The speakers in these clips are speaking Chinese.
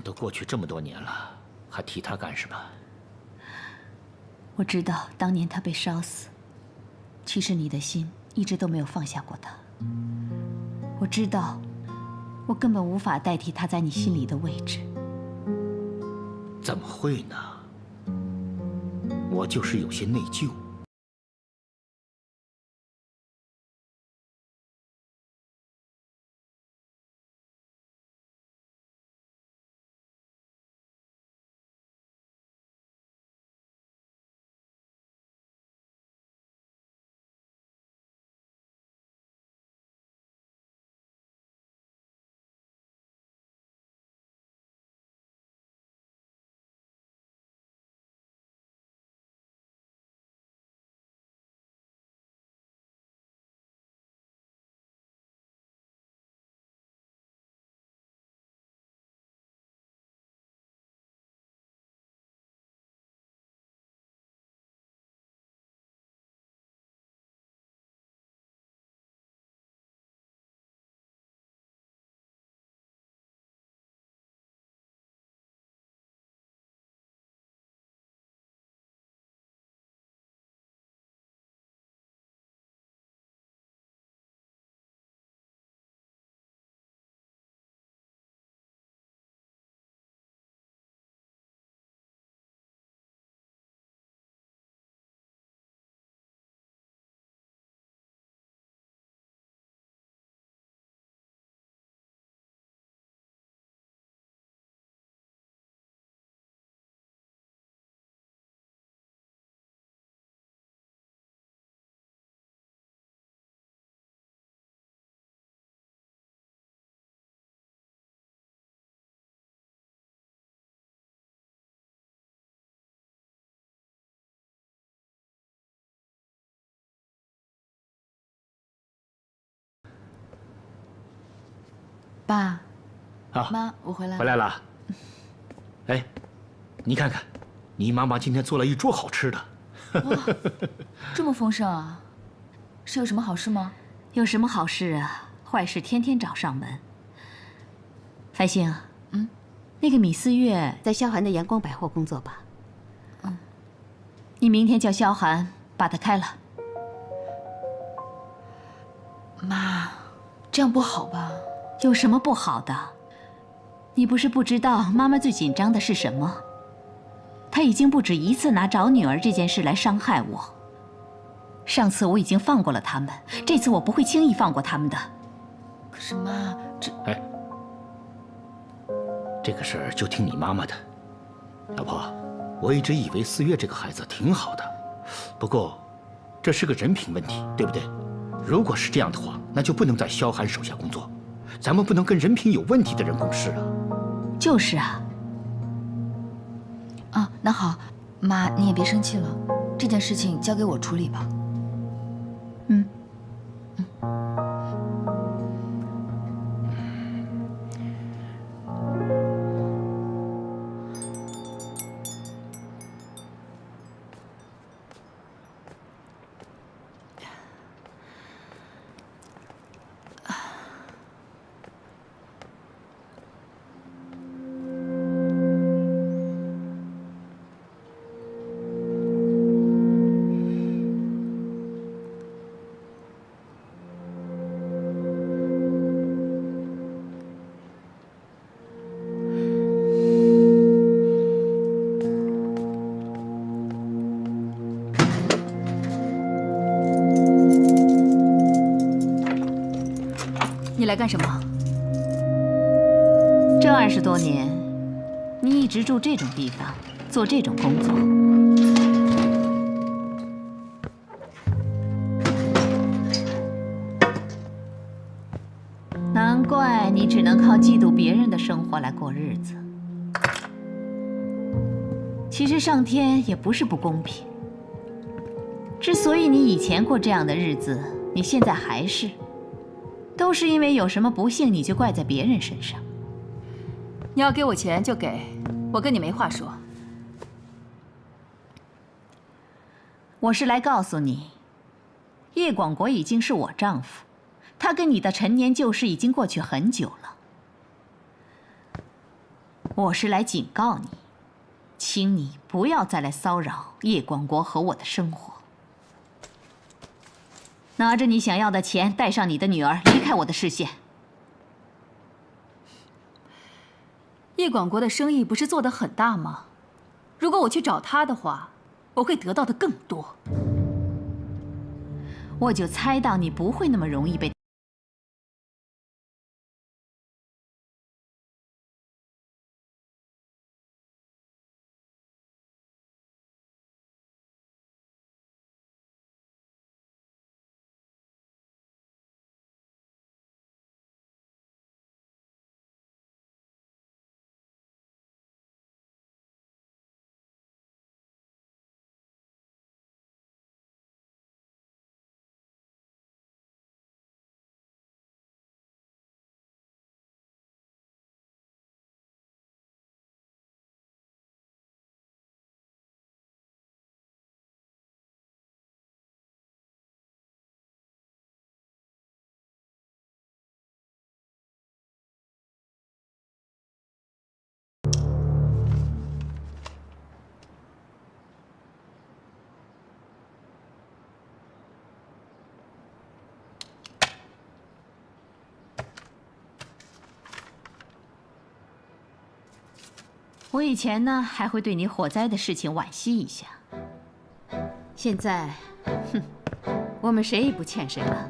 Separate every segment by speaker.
Speaker 1: 都过去这么多年了，还提他干什么？
Speaker 2: 我知道当年他被烧死，其实你的心一直都没有放下过他。我知道，我根本无法代替他在你心里的位置。
Speaker 1: 怎么会呢？我就是有些内疚。
Speaker 2: 爸，
Speaker 1: 啊，
Speaker 2: 妈，我回来了。
Speaker 1: 回来了。哎，你看看，你妈妈今天做了一桌好吃的。
Speaker 3: 哇，这么丰盛啊！是有什么好事吗？
Speaker 2: 有什么好事啊？坏事天天找上门。繁星，那个米思月在萧寒的阳光百货工作吧？你明天叫萧寒把他开了。
Speaker 3: 妈，这样不好吧？
Speaker 2: 有什么不好的？你不是不知道妈妈最紧张的是什么？她已经不止一次拿找女儿这件事来伤害我。上次我已经放过了他们，这次我不会轻易放过他们的。
Speaker 3: 可是妈，
Speaker 1: 哎，这个事儿就听你妈妈的。老婆，我一直以为思月这个孩子挺好的，不过这是个人品问题，对不对？如果是这样的话，那就不能在萧寒手下工作。咱们不能跟人品有问题的人共事啊！
Speaker 2: 就是啊。
Speaker 3: 啊，那好，妈，你也别生气了，这件事情交给我处理吧。
Speaker 2: 你来干什么？这20多年，你一直住这种地方，做这种工作。难怪你只能靠嫉妒别人的生活来过日子。其实上天也不是不公平。之所以你以前过这样的日子，你现在还是。都是因为有什么不幸，你就怪在别人身上。
Speaker 3: 你要给我钱就给，我跟你没话说。
Speaker 2: 我是来告诉你，叶广国已经是我丈夫，他跟你的陈年旧事已经过去很久了。我是来警告你，请你不要再来骚扰叶广国和我的生活。拿着你想要的钱，带上你的女儿，离开我的视线。
Speaker 3: 叶广国的生意不是做得很大吗？如果我去找他的话，我会得到的更多。
Speaker 2: 我就猜到你不会那么容易被。我以前呢还会对你火灾的事情惋惜一下，现在，哼，我们谁也不欠谁了。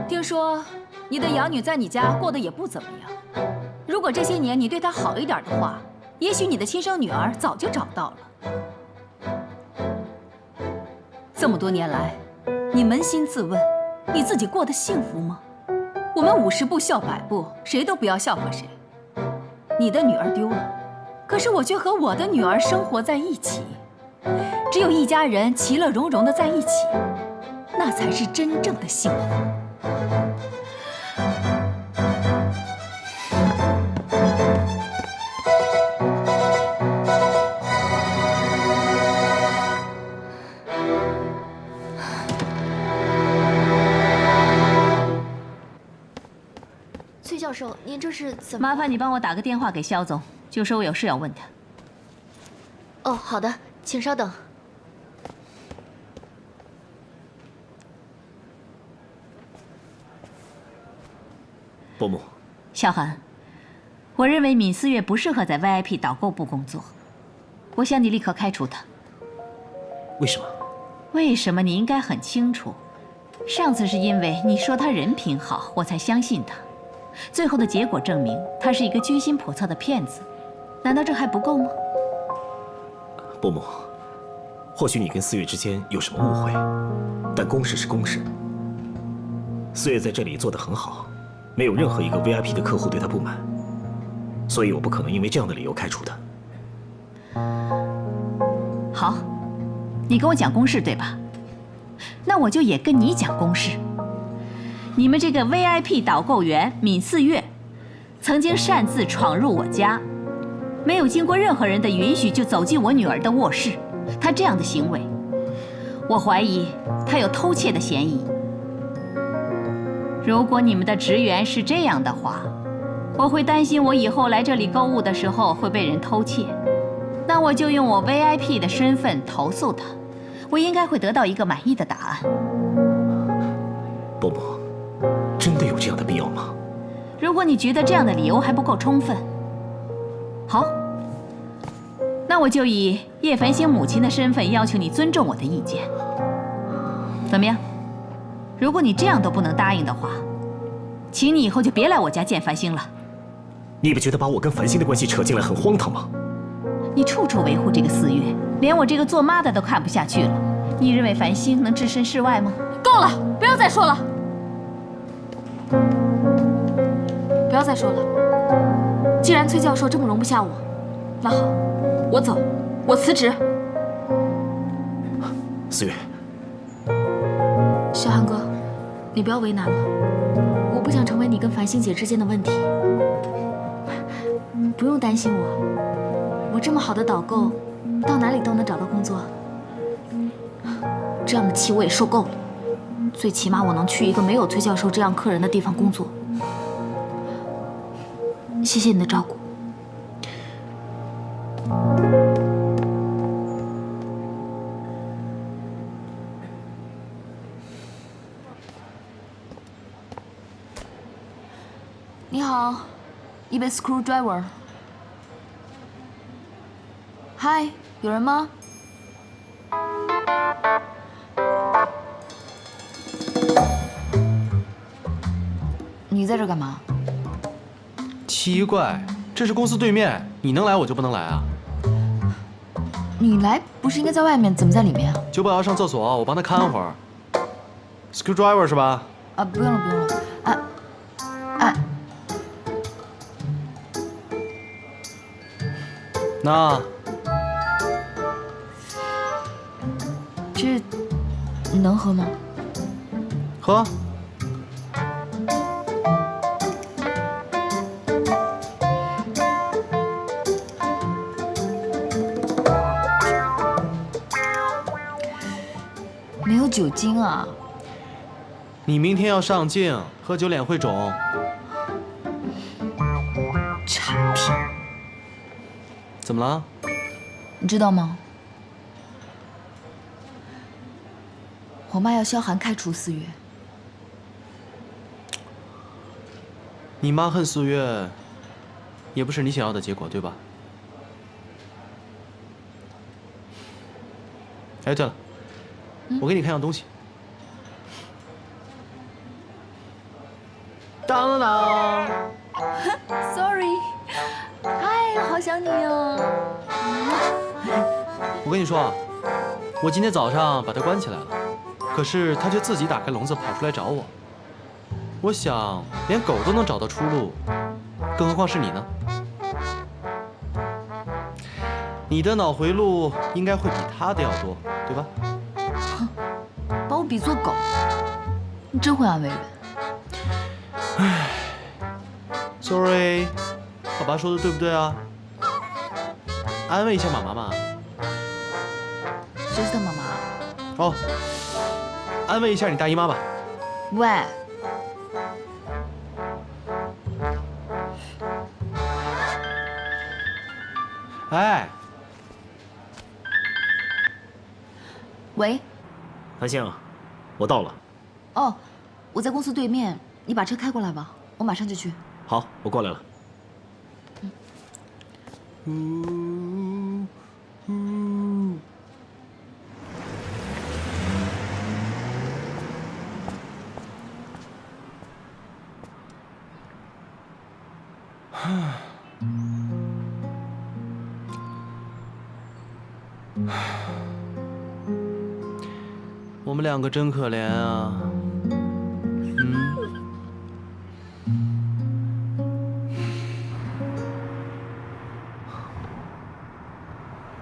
Speaker 3: 听说你的养女在你家过得也不怎么样，如果这些年你对她好一点的话，也许你的亲生女儿早就找到了。这么多年来，你扪心自问，你自己过得幸福吗？我们50步笑百步，谁都不要笑话谁。你的女儿丢了。可是我却和我的女儿生活在一起，只有一家人其乐融融的在一起，那才是真正的幸福。
Speaker 4: 崔教授，您这是怎么？
Speaker 2: 麻烦你帮我打个电话给肖总，就说我有事要问他。
Speaker 4: 哦，好的，请稍等。
Speaker 5: 伯母，
Speaker 2: 小寒，我认为闵思月不适合在 VIP 导购部工作，我想你立刻开除他。
Speaker 5: 为什么？
Speaker 2: 为什么？你应该很清楚。上次是因为你说他人品好，我才相信他。最后的结果证明，他是一个居心叵测的骗子。难道这还不够吗？
Speaker 5: 伯母，或许你跟思月之间有什么误会，但公事是公事。思月在这里做得很好，没有任何一个 VIP 的客户对她不满，所以我不可能因为这样的理由开除她。
Speaker 2: 好，你跟我讲公事对吧？那我就也跟你讲公事。你们这个 VIP 导购员闵思月，曾经擅自闯入我家，没有经过任何人的允许就走进我女儿的卧室。他这样的行为，我怀疑他有偷窃的嫌疑。如果你们的职员是这样的话，我会担心我以后来这里购物的时候会被人偷窃。那我就用我 VIP 的身份投诉他，我应该会得到一个满意的答案。
Speaker 5: 伯母，真的有这样的必要吗？
Speaker 2: 如果你觉得这样的理由还不够充分，好，那我就以叶繁星母亲的身份要求你尊重我的意见，怎么样？如果你这样都不能答应的话，请你以后就别来我家见繁星了。
Speaker 5: 你不觉得把我跟繁星的关系扯进来很荒唐吗？
Speaker 2: 你处处维护这个四月，连我这个做妈的都看不下去了。你认为繁星能置身事外吗？
Speaker 3: 够了，不要再说了，不要再说了。既然崔教授这么容不下我，那好，我走，我辞职。
Speaker 5: 思月，
Speaker 3: 小韩哥，你不要为难了，我不想成为你跟繁星姐之间的问题。不用担心我这么好的导购，到哪里都能找到工作。这样的气我也受够了，最起码我能去一个没有崔教授这样客人的地方工作。谢谢你的照顾。一杯 screwdriver。嗨，有人吗？你在这干嘛？
Speaker 6: 奇怪，这是公司对面，你能来我就不能来啊？
Speaker 3: 你来不是应该在外面，怎么在里面啊？
Speaker 6: 九宝要上厕所，我帮他看会儿。Screwdriver 是吧？
Speaker 3: 啊，不用了，不用了。哎，
Speaker 6: 那
Speaker 3: 这能喝吗？
Speaker 6: 喝。
Speaker 3: 没有酒精啊。
Speaker 6: 你明天要上镜，喝酒脸会肿。
Speaker 3: 产品，
Speaker 6: 怎么了？
Speaker 3: 你知道吗？我妈要萧寒开除4月。
Speaker 6: 你妈恨4月，也不是你想要的结果，对吧？哎，对了，我给你看样东西。当当当
Speaker 3: Sorry， 嗨，好想你哦。
Speaker 6: 我跟你说啊，我今天早上把它关起来了，可是它却自己打开笼子跑出来找我。我想，连狗都能找到出路，更何况是你呢？你的脑回路应该会比它的要多，对吧？
Speaker 3: 把我比作狗，你真会安慰人。
Speaker 6: 唉 ，sorry， 爸爸说的对不对啊？安慰一下妈妈嘛。
Speaker 3: 谁是他妈妈？
Speaker 6: 哦，安慰一下你大姨妈吧。
Speaker 3: 喂，
Speaker 6: 哎，
Speaker 3: 喂，
Speaker 5: 韩星，我到了。
Speaker 3: 哦，我在公司对面，你把车开过来吧，我马上就去。
Speaker 5: 好，我过来了。
Speaker 6: 我们两个真可怜啊。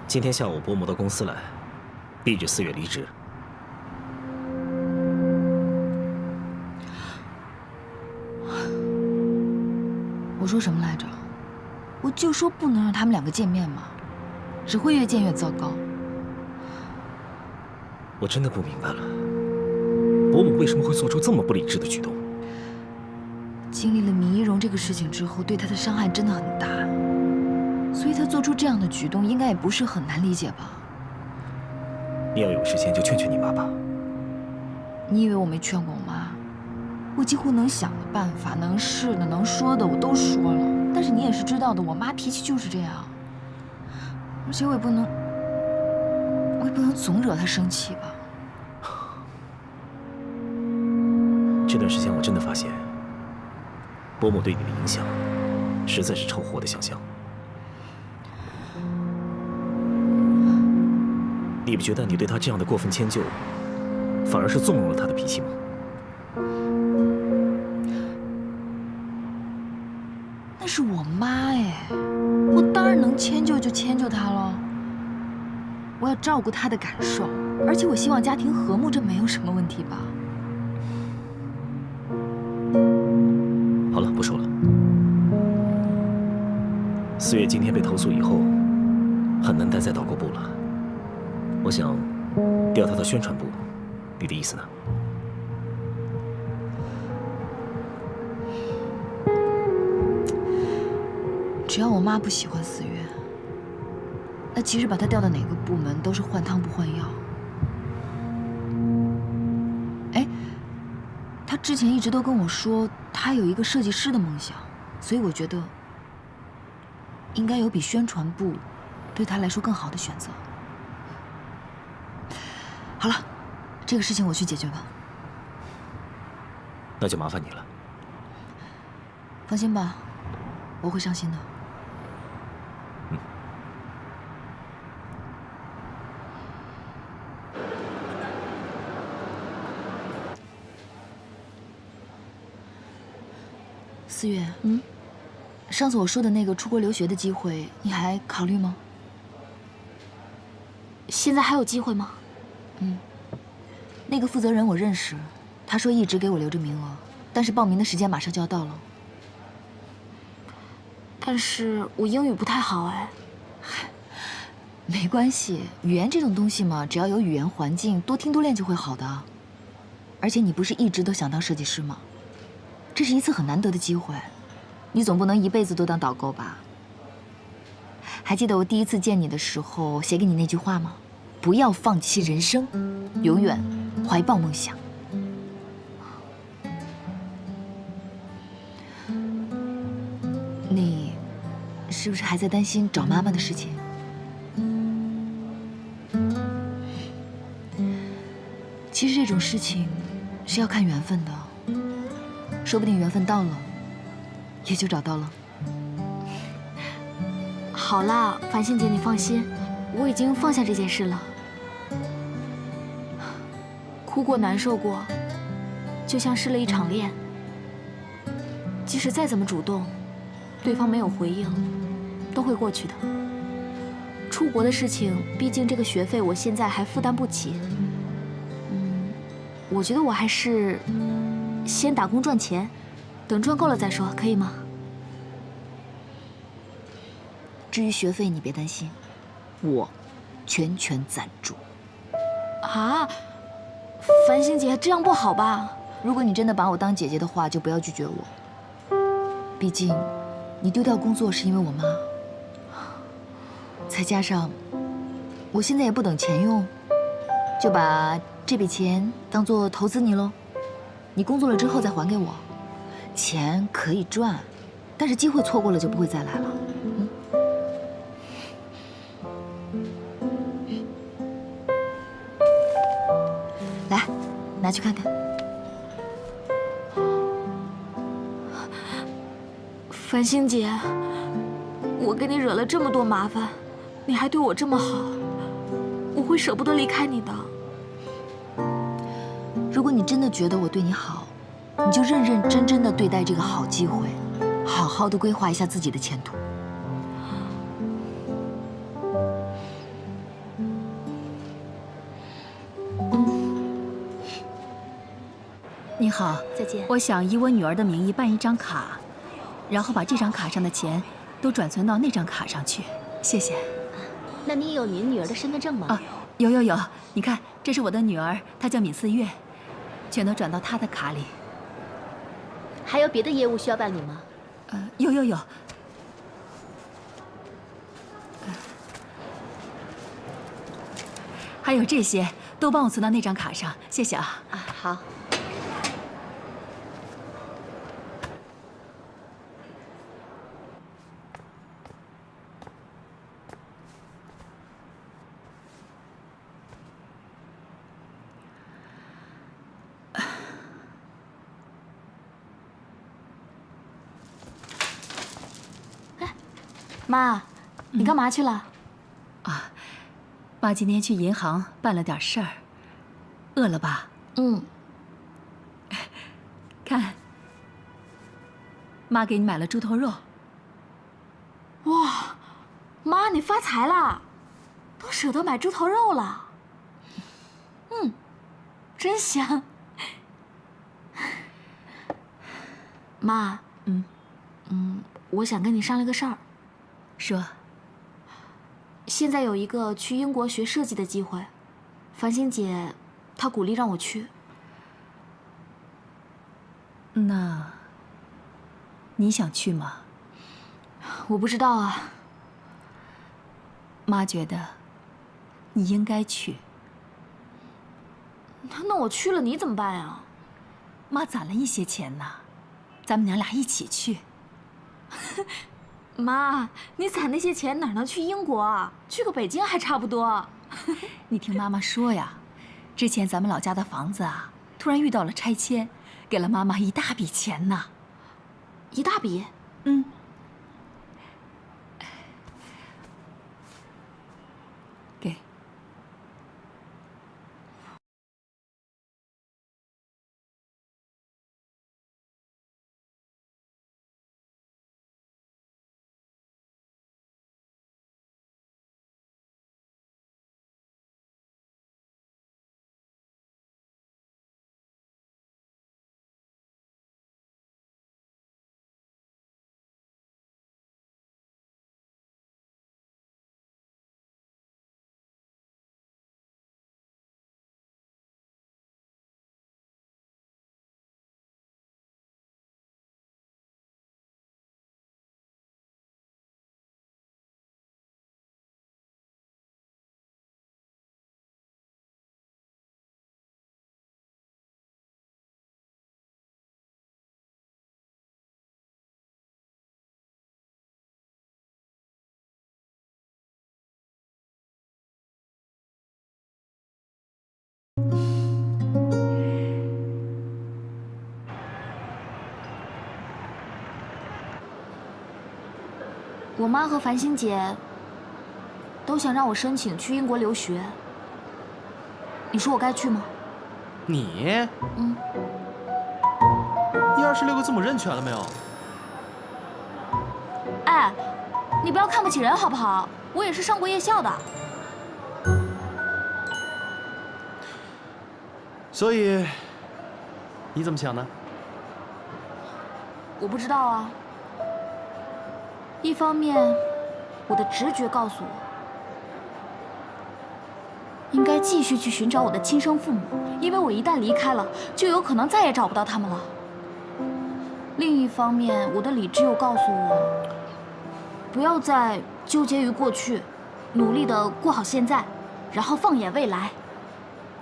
Speaker 5: 今天下午伯母到公司来，逼着4月离职。
Speaker 3: 我说什么来着？我就说不能让他们两个见面嘛，只会越见越糟糕。
Speaker 5: 我真的不明白了，伯母为什么会做出这么不理智的举动？
Speaker 3: 经历了米一荣这个事情之后，对他的伤害真的很大，所以他做出这样的举动，应该也不是很难理解吧？
Speaker 5: 你要有时间就劝劝你妈吧。
Speaker 3: 你以为我没劝过我妈？我几乎能想的办法、能试的、能说的，我都说了。但是你也是知道的，我妈脾气就是这样，而且我也不能总惹她生气吧？
Speaker 5: 这段时间我真的发现，伯母对你的影响，实在是超乎我的想象。你不觉得你对她这样的过分迁就，反而是纵容了她的脾气吗？
Speaker 3: 那是我妈哎，我当然能迁就就迁就她了。我要照顾她的感受，而且我希望家庭和睦，这没有什么问题吧？
Speaker 5: 好了，不说了。4月今天被投诉以后，很难待在导购部了。我想调他到宣传部，你的意思呢？
Speaker 3: 只要我妈不喜欢4月，那其实把她调到哪个部门都是换汤不换药。哎，她之前一直都跟我说她有一个设计师的梦想，所以我觉得
Speaker 7: 应该有比宣传部对他来说更好的选择。好了，这个事情我去解决吧。
Speaker 5: 那就麻烦你了。
Speaker 7: 放心吧，我会上心的。思月，上次我说的那个出国留学的机会，你还考虑吗？
Speaker 4: 现在还有机会吗？
Speaker 7: 那个负责人我认识，他说一直给我留着名额，但是报名的时间马上就要到了。
Speaker 4: 但是我英语不太好哎。
Speaker 7: 没关系，语言这种东西嘛，只要有语言环境，多听多练就会好的。而且你不是一直都想当设计师吗？这是一次很难得的机会，你总不能一辈子都当导购吧？还记得我第一次见你的时候写给你那句话吗？不要放弃人生，永远怀抱梦想。你是不是还在担心找妈妈的事情？其实这种事情是要看缘分的，说不定缘分到了，也就找到了。
Speaker 4: 好啦，繁星姐，你放心，我已经放下这件事了。哭过难受过，就像失了一场恋。即使再怎么主动，对方没有回应，都会过去的。出国的事情，毕竟这个学费我现在还负担不起。我觉得我还是先打工赚钱，等赚够了再说，可以吗？
Speaker 7: 至于学费，你别担心，我全权赞助。
Speaker 4: 啊，繁星姐，这样不好吧？
Speaker 7: 如果你真的把我当姐姐的话，就不要拒绝我。毕竟，你丢掉工作是因为我妈，再加上我现在也不等钱用，就把这笔钱当做投资你喽。你工作了之后再还给我，钱可以赚，但是机会错过了就不会再来了。来，拿去看看。
Speaker 4: 繁星姐，我给你惹了这么多麻烦，你还对我这么好，我会舍不得离开你的。
Speaker 7: 如果你真的觉得我对你好，你就认认真真的对待这个好机会，好好的规划一下自己的前途。
Speaker 2: 你好，
Speaker 4: 再见。
Speaker 2: 我想以我女儿的名义办一张卡，然后把这张卡上的钱都转存到那张卡上去。谢谢。
Speaker 4: 那你有您女儿的身份证吗？
Speaker 2: 啊，有，你看，这是我的女儿，她叫闵思月，全都转到她的卡里。
Speaker 4: 还有别的业务需要办理吗？
Speaker 2: 有。还有这些都帮我存到那张卡上，谢谢啊。
Speaker 4: 啊，好。妈，你干嘛去了？
Speaker 2: 妈今天去银行办了点事儿，饿了吧？看，妈给你买了猪头肉。
Speaker 4: 哇，妈，你发财了，都舍得买猪头肉了。真香。妈，我想跟你商量个事儿。
Speaker 2: 说。
Speaker 4: 现在有一个去英国学设计的机会，繁星姐她鼓励让我去。
Speaker 2: 那你想去吗？
Speaker 4: 我不知道啊。
Speaker 2: 妈觉得你应该去。
Speaker 4: 那我去了你怎么办呀？
Speaker 2: 妈攒了一些钱呢，咱们娘俩一起去。
Speaker 4: 妈，你攒那些钱哪能去英国啊？去个北京还差不多。
Speaker 3: 你听妈妈说呀，之前咱们老家的房子啊，突然遇到了拆迁，给了妈妈一大笔钱呢。
Speaker 4: 一大笔？
Speaker 3: 嗯。给。
Speaker 4: 我妈和繁星姐都想让我申请去英国留学，你说我该去吗？
Speaker 6: 你？
Speaker 4: 嗯。
Speaker 6: 你26个字母认全了没有？
Speaker 4: 哎，你不要看不起人好不好？我也是上过夜校的。
Speaker 6: 所以，你怎么想的？
Speaker 4: 我不知道啊。一方面，我的直觉告诉我，应该继续去寻找我的亲生父母，因为我一旦离开了，就有可能再也找不到他们了。另一方面，我的理智又告诉我，不要再纠结于过去，努力的过好现在，然后放眼未来。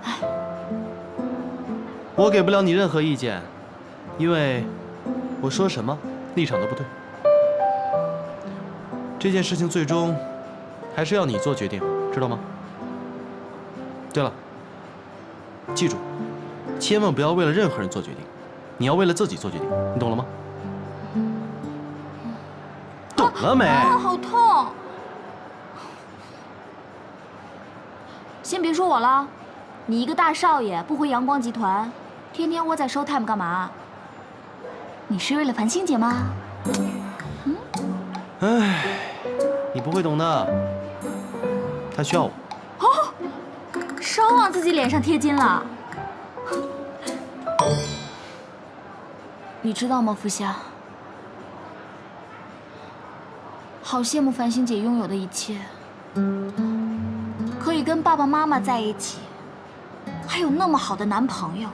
Speaker 4: 唉，
Speaker 6: 我给不了你任何意见，因为我说什么立场都不对。这件事情最终还是要你做决定，知道吗？对了，记住，千万不要为了任何人做决定，你要为了自己做决定，你懂了吗？懂了没？
Speaker 4: 啊，好痛！先别说我了，你一个大少爷不回阳光集团，天天窝在 Showtime 干嘛？你是为了繁星姐吗？
Speaker 6: 唉，你不会懂的，他需要我。
Speaker 4: 哦，稍往自己脸上贴金了。你知道吗，福霞？好羡慕繁星姐拥有的一切，可以跟爸爸妈妈在一起，还有那么好的男朋友，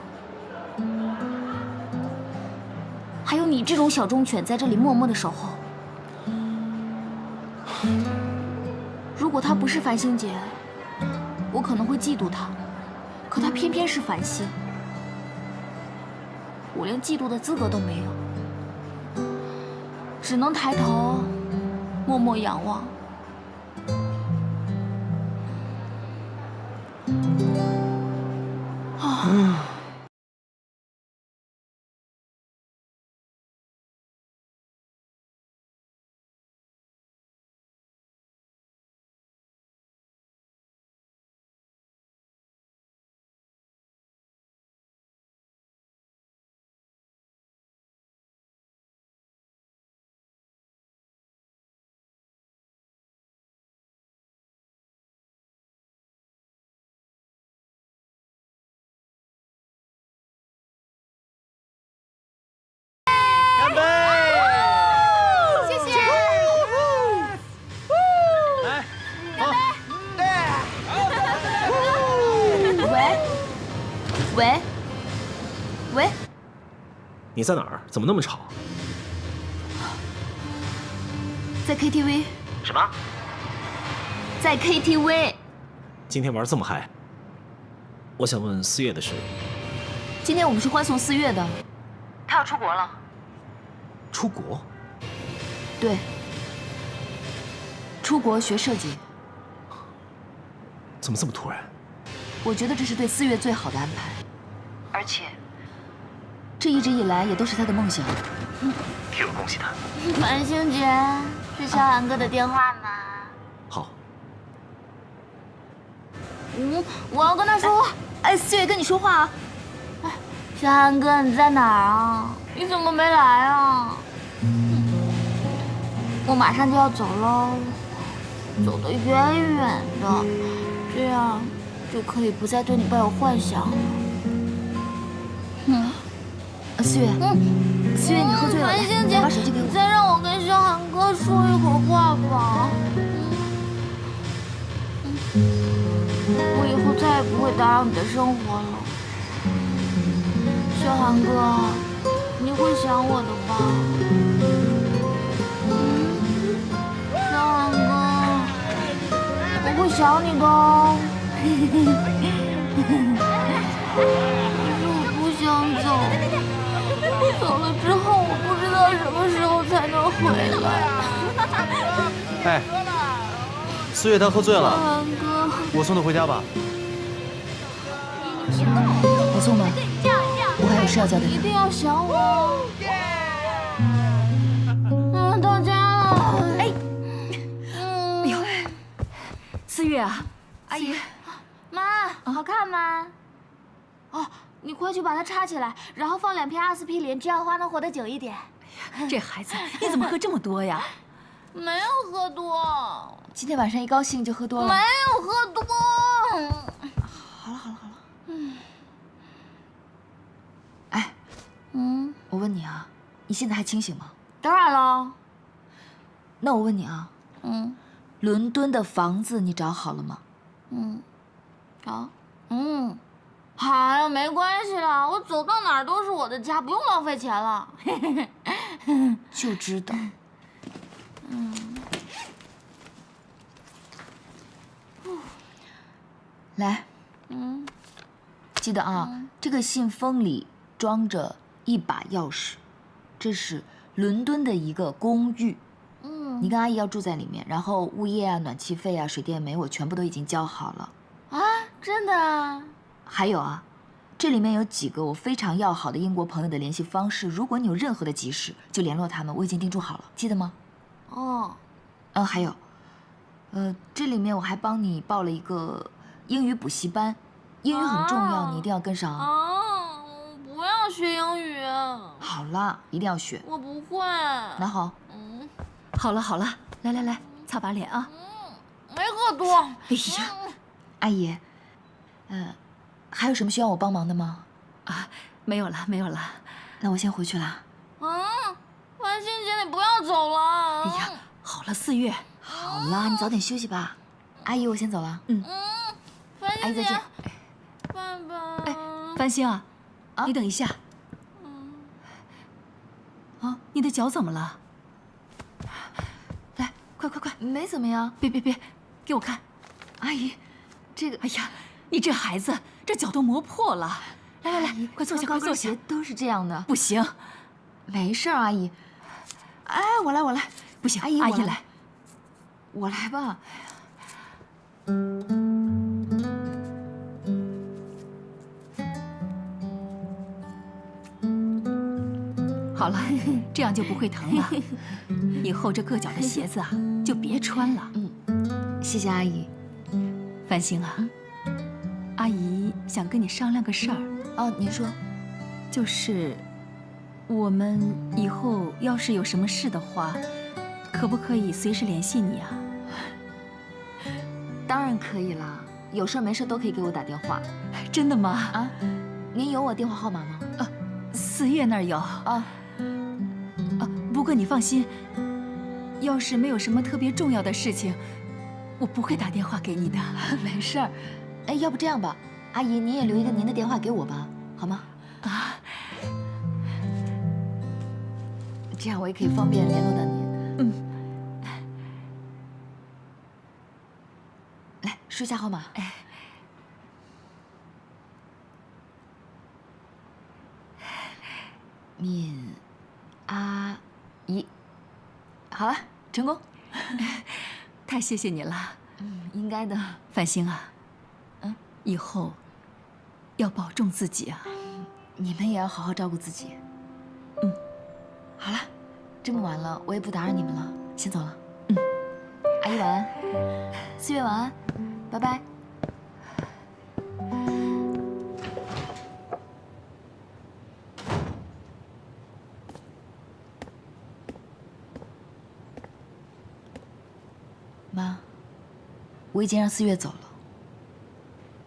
Speaker 4: 还有你这种小忠犬在这里默默的守候。如果她不是繁星姐，我可能会嫉妒她，可她偏偏是繁星，我连嫉妒的资格都没有，只能抬头默默仰望。啊。
Speaker 6: 干杯！
Speaker 4: 谢谢。
Speaker 6: 来，
Speaker 4: 喂，喂，
Speaker 5: 你在哪儿？怎么那么吵？
Speaker 4: 在 KTV。
Speaker 5: 什么？
Speaker 4: 在 KTV。
Speaker 5: 今天玩这么嗨？我想问4月的事。
Speaker 7: 今天我们是欢送4月的，他要出国了。
Speaker 5: 出国？
Speaker 7: 对，出国学设计。
Speaker 5: 怎么这么突然？
Speaker 7: 我觉得这是对思月最好的安排，而且这一直以来也都是他的梦想。
Speaker 5: 替我恭喜他。
Speaker 4: 繁星姐，是小韩哥的电话吗？
Speaker 5: 好。
Speaker 4: 我要跟他说话。
Speaker 7: 哎，思月跟你说话啊。
Speaker 4: 小韩哥，你在哪儿啊？你怎么没来啊？我马上就要走喽，走得远远的，这样就可以不再对你抱有幻想了。
Speaker 7: 思月，思月，你喝醉了，
Speaker 4: 繁星姐，
Speaker 7: 把手机给我。
Speaker 4: 再让我跟小韩哥说一会儿话吧。我以后再也不会打扰你的生活了。小韩哥，你会想我的吧？小韩哥，我会想你的哦。可是我不想走，走了之后我不知道什么时候才能回来。
Speaker 6: 哎，思月她喝醉
Speaker 4: 小
Speaker 6: 了，
Speaker 4: 韩哥，
Speaker 6: 我送她回家吧。
Speaker 7: 我送吧，我还有事要交代他。
Speaker 4: 一定要想我。到家了。
Speaker 7: 哎呦，思月啊，阿姨，
Speaker 4: 妈，好看吗？哦，你快去把它插起来，然后放2片阿司匹林，这样花能活得久一点。
Speaker 3: 这孩子，你怎么喝这么多呀？
Speaker 4: 没有喝多，
Speaker 7: 今天晚上一高兴就喝多
Speaker 4: 没
Speaker 7: 了。
Speaker 4: 有喝多。
Speaker 7: 好了。哎，我问你啊，你现在还清醒吗？
Speaker 4: 当然了。
Speaker 7: 那我问你啊，
Speaker 4: 嗯
Speaker 7: 伦敦的房子你找好了吗？
Speaker 4: 好，好，没关系了，我走到哪儿都是我的家，不用浪费钱了。
Speaker 7: 就知道。来，记得啊，这个信封里装着一把钥匙，这是伦敦的一个公寓。你跟阿姨要住在里面，然后物业啊、暖气费啊、水电煤我全部都已经交好了。
Speaker 4: 啊，真的啊？
Speaker 7: 还有啊，这里面有几个我非常要好的英国朋友的联系方式，如果你有任何的急事，就联络他们，我已经叮嘱好了，记得吗？
Speaker 4: 哦，
Speaker 7: 还有，这里面我还帮你报了一个英语补习班，英语很重要，你一定要跟上啊。
Speaker 4: 啊，我不要学英语。
Speaker 7: 好了，一定要学。
Speaker 4: 我不会。
Speaker 7: 拿好。
Speaker 3: 好了，来，擦把脸啊。
Speaker 4: 没喝多。
Speaker 3: 哎呀，
Speaker 7: 阿姨，还有什么需要我帮忙的吗？
Speaker 3: 没有了。
Speaker 7: 那我先回去了。
Speaker 4: 繁星姐，你不要走了。
Speaker 3: 哎呀，好了，四月，
Speaker 7: 好了，你早点休息吧。阿姨，我先走了。
Speaker 4: 繁星姐，
Speaker 7: 阿姨再见。
Speaker 4: 爸爸。
Speaker 3: 哎，繁星啊，你等一下。你的脚怎么了？来，快，
Speaker 7: 没怎么样。
Speaker 3: 别，给我看。
Speaker 7: 阿姨，这个，
Speaker 3: 哎呀，你这孩子，这脚都磨破了。来，快坐下，
Speaker 7: 高跟鞋都是这样的。
Speaker 3: 不行，
Speaker 7: 没事儿，阿姨。哎，我来。
Speaker 3: 不行，
Speaker 7: 阿姨，
Speaker 3: 阿姨来。
Speaker 7: 我来吧。
Speaker 3: 好了，这样就不会疼了。以后这硌脚的鞋子啊，就别穿了。
Speaker 7: 谢谢阿姨。
Speaker 3: 繁星啊，阿姨想跟你商量个事儿。
Speaker 7: 您说。
Speaker 3: 就是我们以后要是有什么事的话，可不可以随时联系你啊？
Speaker 7: 当然可以啦，有事没事都可以给我打电话。
Speaker 3: 真的吗？
Speaker 7: 您有我电话号码吗？
Speaker 3: 四月那儿有。不过你放心，要是没有什么特别重要的事情，我不会打电话给你的。
Speaker 7: 没事儿。要不这样吧，阿姨您也留一个您的电话给我吧，好吗？这样我也可以方便联络到您。来，说一下号码。敏阿姨，好了，成功。
Speaker 3: 太谢谢你了。
Speaker 7: 应该的。
Speaker 3: 繁星啊，以后要保重自己啊。
Speaker 7: 你们也要好好照顾自己。好了，这么晚了，我也不打扰你们了，先走了。阿姨晚安，四月晚安，拜拜。妈，我已经让四月走了，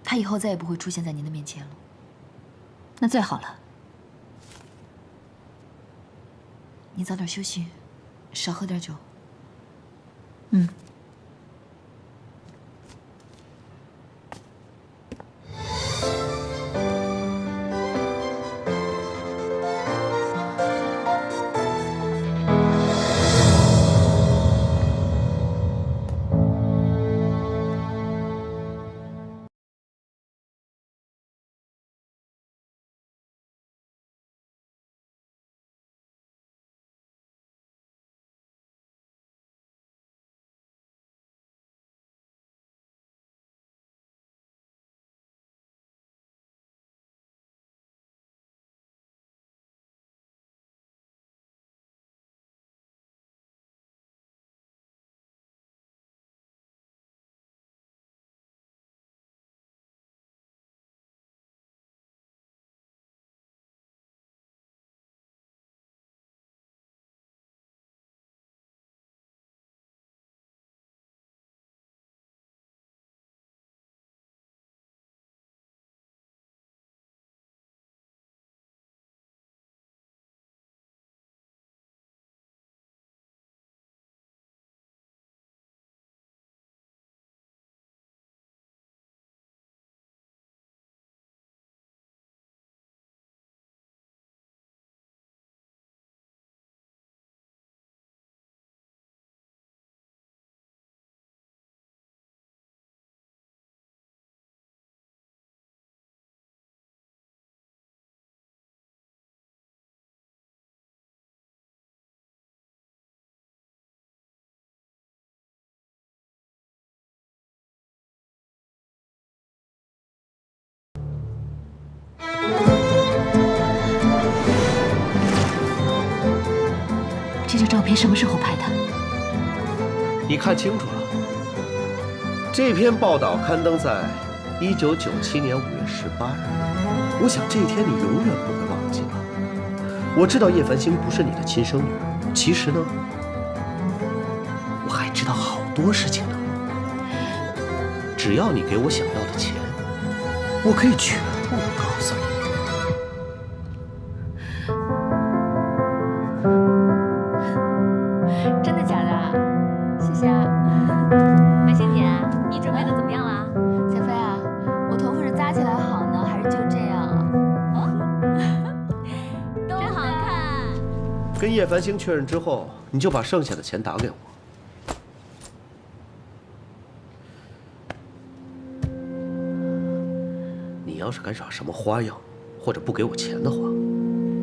Speaker 7: 她以后再也不会出现在您的面前了。
Speaker 2: 那最好了。
Speaker 7: 你早点休息，少喝点酒。
Speaker 2: 这张照片什么时候拍的？
Speaker 8: 你看清楚了，这篇报道刊登在1997年5月18日。我想这一天你永远不会忘记了。我知道叶繁星不是你的亲生女儿，其实呢，我还知道好多事情呢。只要你给我想要的钱，我可以全部都告诉你。
Speaker 7: 真的假的？谢谢啊。白仙姐，你准备的怎么样了？小飞啊，我头发是扎起来好呢，还是就这样啊？
Speaker 2: 都好看。
Speaker 8: 跟叶繁星确认之后，你就把剩下的钱打给我。你要是敢耍什么花样，或者不给我钱的话，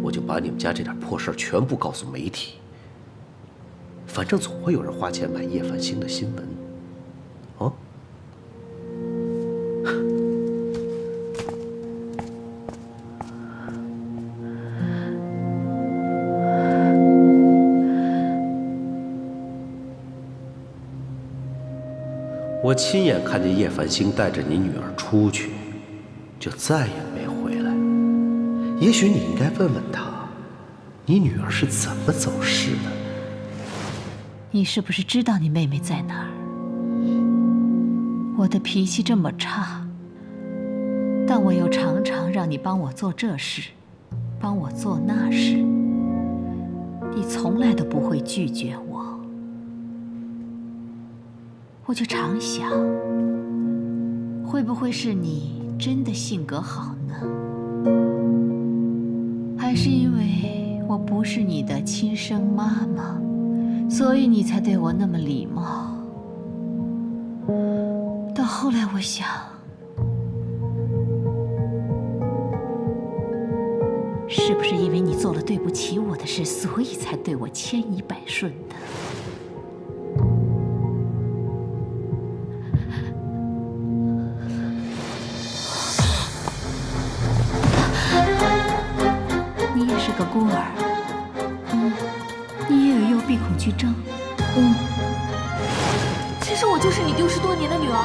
Speaker 8: 我就把你们家这点破事儿全部告诉媒体。反正总会有人花钱买叶繁星的新闻，啊？我亲眼看见叶繁星带着你女儿出去，就再也没回来。也许你应该问问她，你女儿是怎么走失的？
Speaker 2: 你是不是知道你妹妹在哪儿？我的脾气这么差，但我又常常让你帮我做这事，帮我做那事，你从来都不会拒绝我。我就常想，会不会是你真的性格好呢？还是因为我不是你的亲生妈妈，所以你才对我那么礼貌？到后来我想，是不是因为你做了对不起我的事，所以才对我千依百顺的？去争。
Speaker 4: 其实我就是你丢失多年的女儿。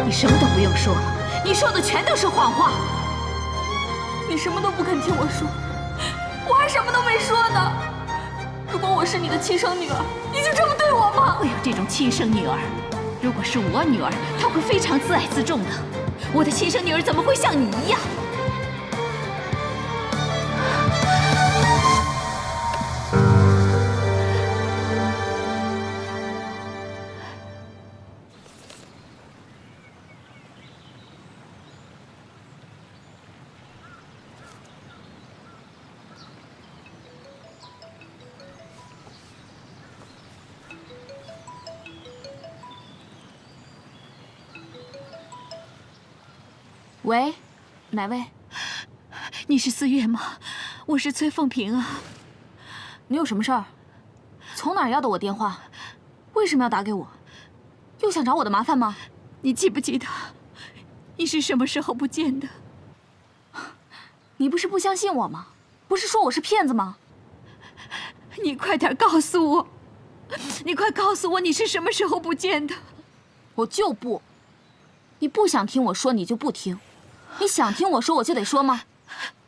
Speaker 2: 你什么都不用说了，你说的全都是谎话。
Speaker 4: 你什么都不肯听我说，我还什么都没说呢。如果我是你的亲生女儿，你就这么对我吗？
Speaker 2: 我有这种亲生女儿，如果是我女儿，她会非常自爱自重的。我的亲生女儿怎么会像你一样？
Speaker 4: 喂，哪位？
Speaker 2: 你是思月吗？我是崔凤萍啊。
Speaker 4: 你有什么事儿？从哪儿要的我电话？为什么要打给我？又想找我的麻烦吗？
Speaker 2: 你记不记得你是什么时候不见的？
Speaker 4: 你不是不相信我吗？不是说我是骗子吗？
Speaker 2: 你快点告诉我，你快告诉我你是什么时候不见的？
Speaker 4: 我就不。你不想听我说，你就不听。你想听我说，我就得说吗？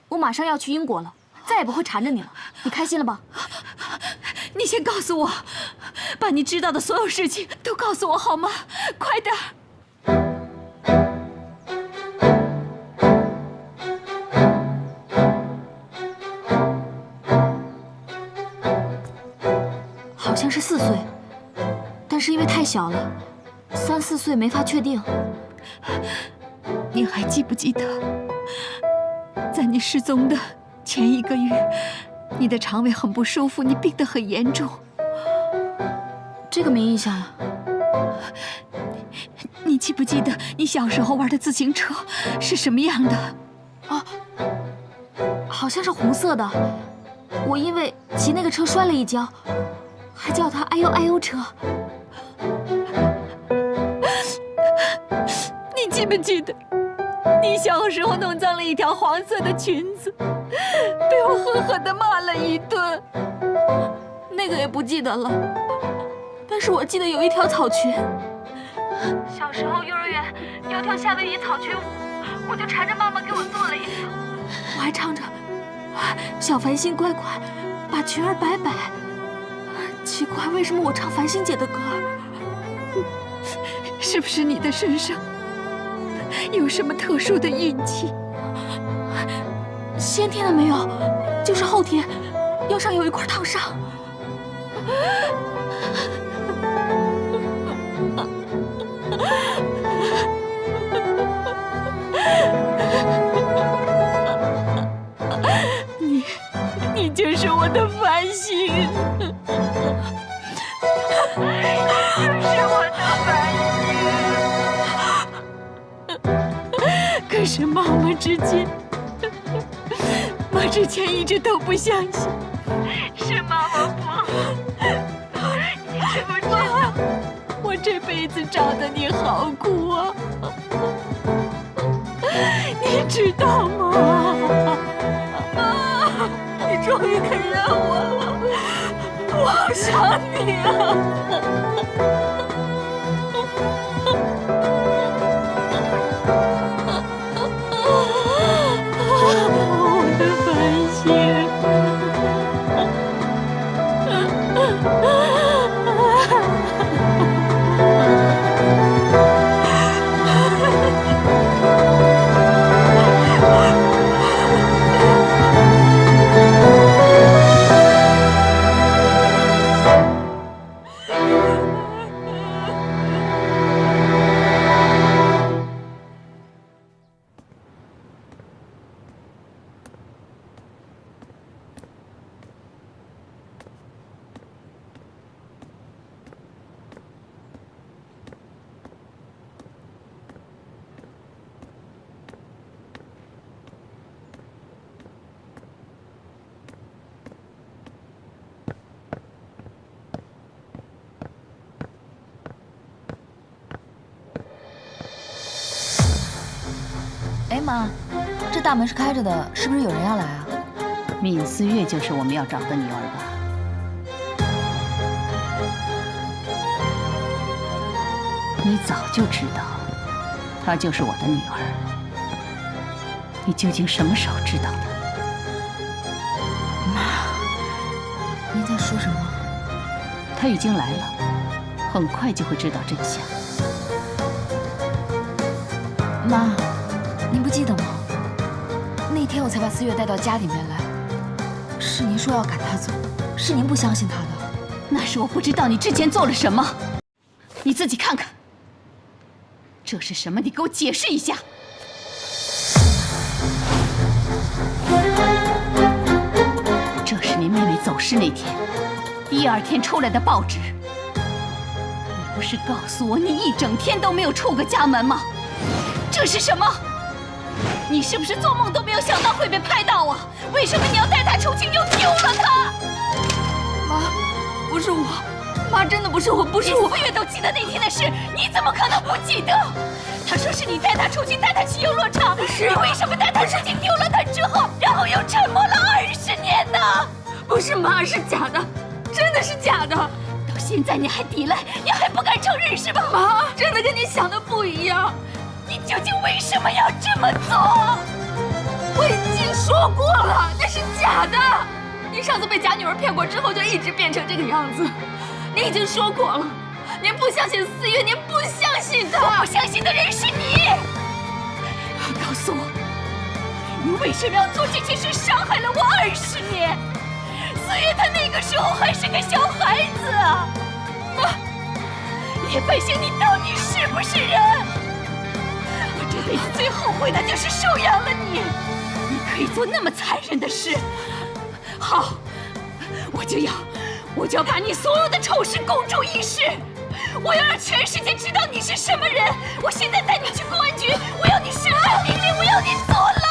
Speaker 4: 我马上要去英国了，再也不会缠着你了。你开心了吧？
Speaker 2: 你先告诉我，把你知道的所有事情都告诉我好吗？快点儿！
Speaker 4: 好像是4岁，但是因为太小了，3、4岁没法确定。
Speaker 2: 你还记不记得，在你失踪的前1个月，你的肠胃很不舒服，你病得很严重。
Speaker 4: 这个没印象了。
Speaker 2: 你记不记得你小时候玩的自行车是什么样的？
Speaker 4: 啊，好像是红色的。我因为骑那个车摔了一跤，还叫它“哎呦哎呦车”。
Speaker 2: 你记不记得，你小时候弄脏了一条黄色的裙子，被我狠狠地骂了一顿？
Speaker 4: 那个也不记得了，但是我记得有一条草裙。小时候幼儿园要跳夏威夷草裙舞，我就缠着妈妈给我做了一条，我还唱着“小繁星乖乖，把裙儿摆摆”。奇怪，为什么我唱繁星姐的歌？
Speaker 2: 是不是你的身上有什么特殊的运气？
Speaker 4: 先天的没有，就是后天，腰上有一块烫伤。
Speaker 2: 你就是我的繁星，是我的繁星。可是妈妈之前一直都不相信，是妈妈不好。你知不知道，我这辈子找的你好苦啊，你知道吗？妈，你终于肯认我了，我好想你啊！我的繁星。
Speaker 7: 哎妈，这大门是开着的，是不是有人要来啊？
Speaker 2: 闵思月就是我们要找的女儿吧？你早就知道，她就是我的女儿。你究竟什么时候知道的？
Speaker 7: 您在说什么？
Speaker 2: 她已经来了，很快就会知道真相。
Speaker 7: 妈，您不记得吗？那天我才把思月带到家里面来，是您说要赶她走，是您不相信她的。
Speaker 2: 那是我不知道你之前做了什么，你自己看看。这是什么？你给我解释一下。这是你妹妹走失那天，第二天出来的报纸。你不是告诉我你一整天都没有出过家门吗？这是什么？你是不是做梦都没有想到会被拍到啊？为什么你要带她出境又丢了她？
Speaker 4: 妈，不是我，妈真的不是我，不是我。
Speaker 2: 4月都记得那天的事，你怎么可能不记得？他说是你带她出境，带她去游乐场，你为什么带她出境丢了她之后，然后又沉默了20年呢？
Speaker 4: 不是妈，是假的，真的是假的。
Speaker 2: 到现在你还抵赖，你还不敢承认是吧？
Speaker 4: 妈，真的跟你想的不一样。
Speaker 2: 你究竟为什么要这么做？
Speaker 4: 我已经说过了，那是假的。你上次被假女儿骗过之后，就一直变成这个样子。你已经说过了，您不相信4月，您不相信她。
Speaker 2: 我不相信的人是你。告诉我，你为什么要做这件事，伤害了我20年？4月她那个时候还是个小孩子啊！妈，叶繁星，你到底是不是人？我这辈子最后悔的就是收养了你。你可以做那么残忍的事。好，我就要把你所有的丑事公诸于世，我要让全世界知道你是什么人。我现在带你去公安局，我要你身败名裂，我要你坐牢。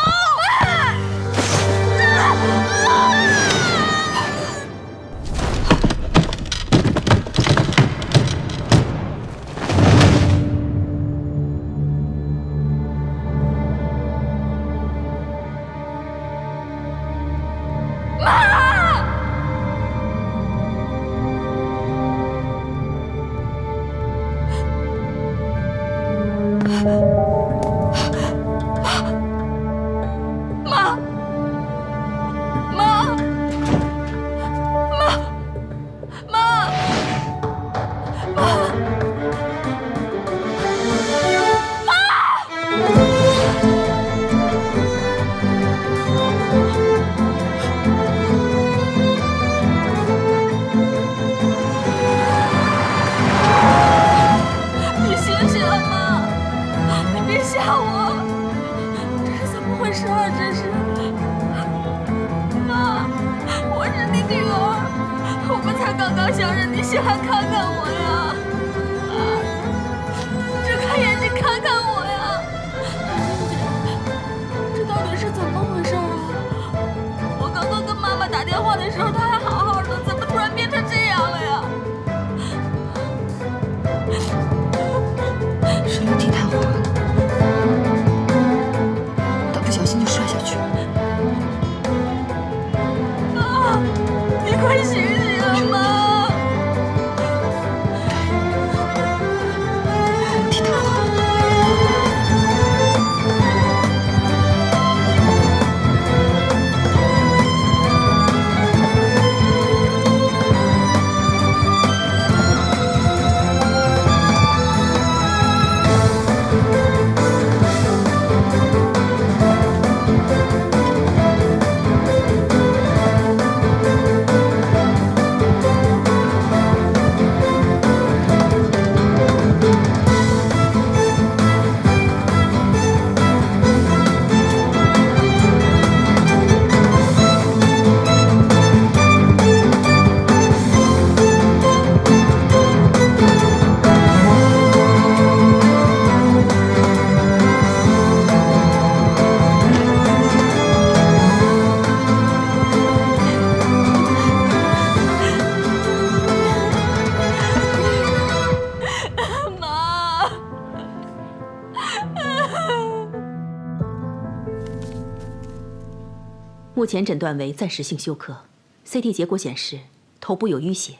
Speaker 2: 目前诊断为暂时性休克，CT 结果显示头部有淤血。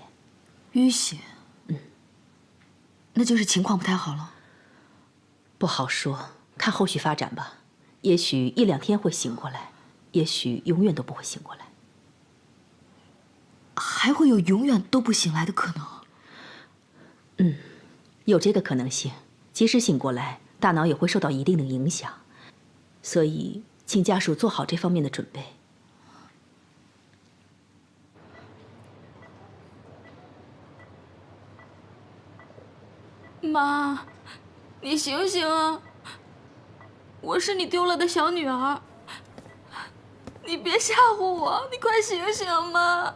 Speaker 7: 淤血？那就是情况不太好了。
Speaker 2: 不好说，看后续发展吧。也许1、2天会醒过来，也许永远都不会醒过来。
Speaker 7: 还会有永远都不醒来的可能？
Speaker 2: 有这个可能性。即使醒过来，大脑也会受到一定的影响，所以请家属做好这方面的准备。
Speaker 4: 妈，你醒醒啊！我是你丢了的小女儿，你别吓唬我，你快醒醒嘛！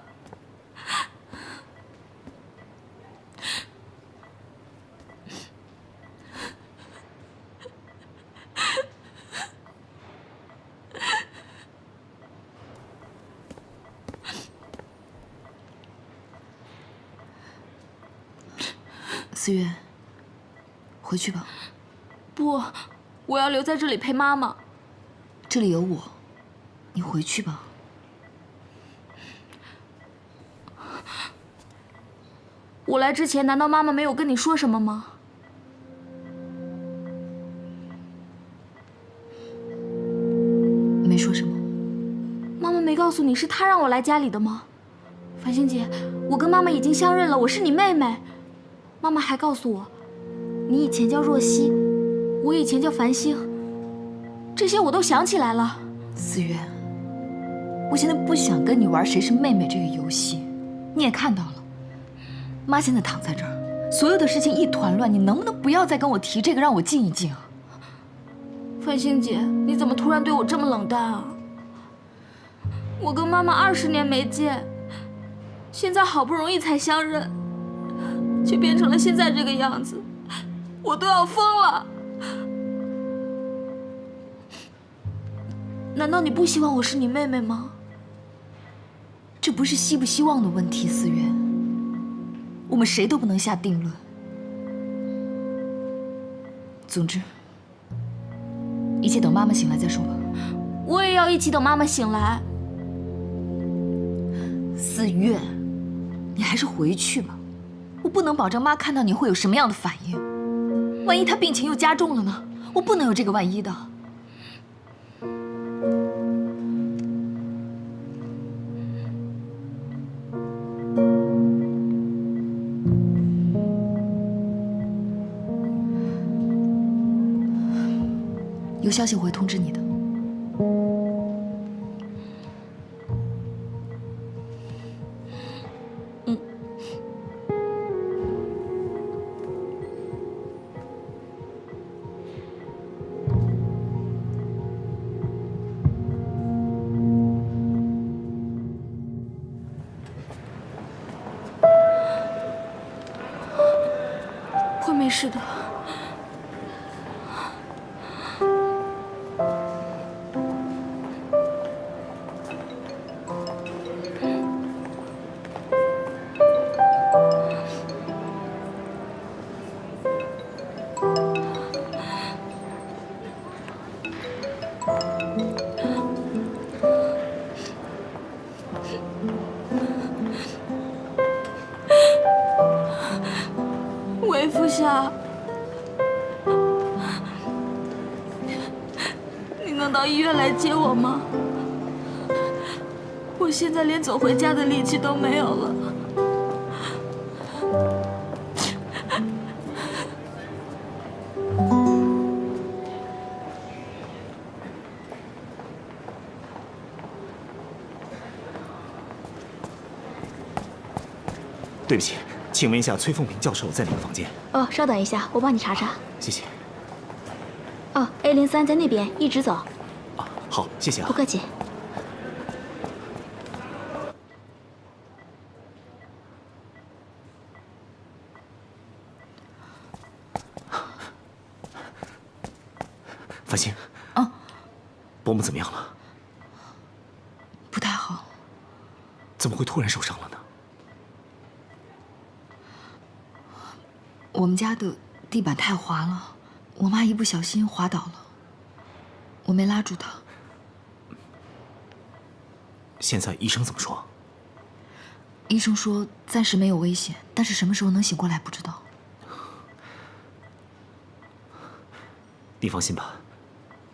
Speaker 7: 思月，回去吧。
Speaker 4: 不，我要留在这里陪妈妈。
Speaker 7: 这里有我，你回去吧。
Speaker 4: 我来之前，难道妈妈没有跟你说什么吗？
Speaker 7: 没说什么。
Speaker 4: 妈妈没告诉你是她让我来家里的吗？繁星姐，我跟妈妈已经相认了，我是你妹妹。妈妈还告诉我，你以前叫若曦，我以前叫繁星，这些我都想起来了。
Speaker 7: 思月，我现在不想跟你玩谁是妹妹这个游戏，你也看到了，妈现在躺在这儿，所有的事情一团乱，你能不能不要再跟我提这个，让我静一静啊？
Speaker 4: 繁星姐，你怎么突然对我这么冷淡啊？我跟妈妈20年没见，现在好不容易才相认，却变成了现在这个样子，我都要疯了。难道你不希望我是你妹妹吗？
Speaker 7: 这不是希不希望的问题，思月，我们谁都不能下定论。总之，一切等妈妈醒来再说吧。
Speaker 4: 我也要一起等妈妈醒来。
Speaker 7: 思月，你还是回去吧。我不能保证妈看到你会有什么样的反应，万一她病情又加重了呢？我不能有这个万一的。有消息我会通知你的。
Speaker 4: 会没事的。韦副下，你能到医院来接我吗？我现在连走回家的力气都没有了。
Speaker 5: 对不起，请问一下崔凤平教授在哪个房间？
Speaker 4: 哦，稍等一下，我帮你查查。
Speaker 5: 谢谢。
Speaker 4: 哦，A03在那边，一直走。
Speaker 5: 啊，好，谢谢啊。
Speaker 4: 不客气。
Speaker 5: 繁星，
Speaker 7: 啊，
Speaker 5: 伯母怎么样了？
Speaker 7: 不太好。
Speaker 5: 怎么会突然受伤了呢？
Speaker 7: 我们家的地板太滑了，我妈一不小心滑倒了，我没拉住她。
Speaker 5: 现在医生怎么说？
Speaker 7: 医生说暂时没有危险，但是什么时候能醒过来不知道。
Speaker 5: 你放心吧，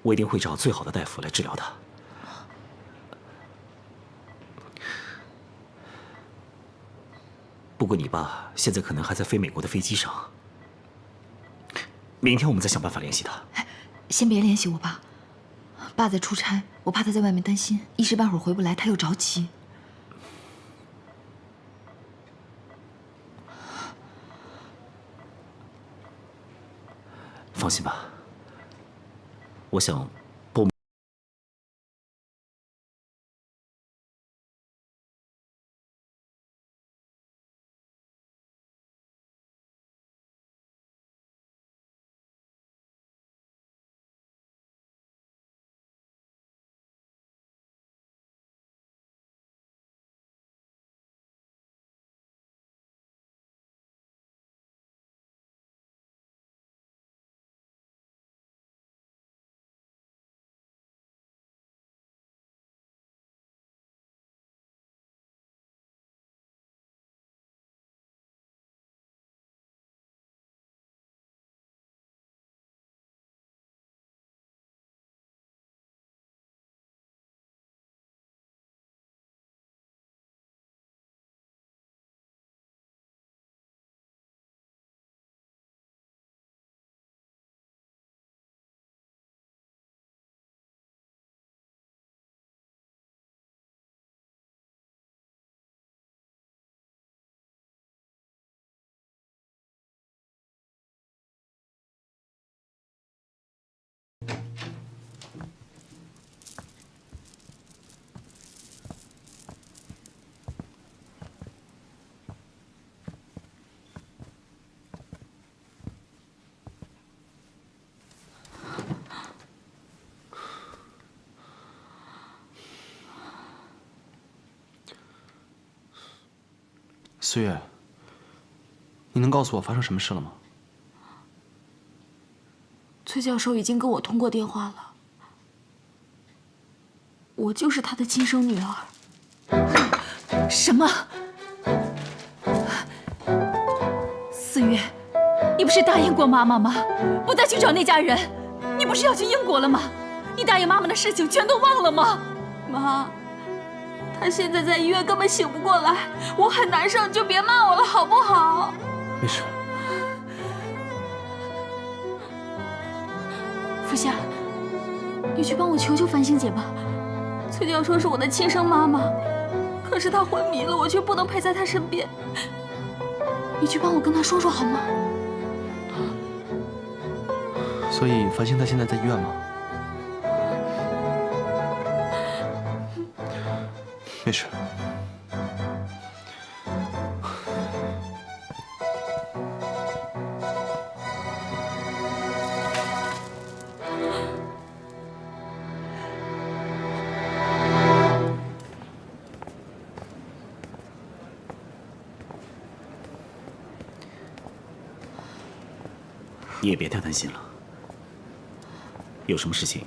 Speaker 5: 我一定会找最好的大夫来治疗他。不过你爸现在可能还在飞美国的飞机上，明天我们再想办法联系他。
Speaker 7: 先别联系我爸，爸在出差，我怕他在外面担心，一时半会儿回不来，他又着急。
Speaker 5: 放心吧，我想波母。
Speaker 6: 思月，你能告诉我发生什么事了吗？
Speaker 4: 崔教授已经跟我通过电话了，我就是他的亲生女儿。
Speaker 3: 什么？思月，你不是答应过妈妈吗？不再去找那家人，你不是要去英国了吗？你答应妈妈的事情全都忘了吗？
Speaker 4: 妈，他现在在医院根本醒不过来，我很难受，你就别骂我了好不好？
Speaker 6: 没事。
Speaker 4: 福夏，你去帮我求求繁星姐吧。崔教授是我的亲生妈妈，可是她昏迷了，我却不能陪在她身边。你去帮我跟她说说好吗？
Speaker 6: 所以繁星她现在在医院吗？没事。
Speaker 5: 你也别太担心了，有什么事情，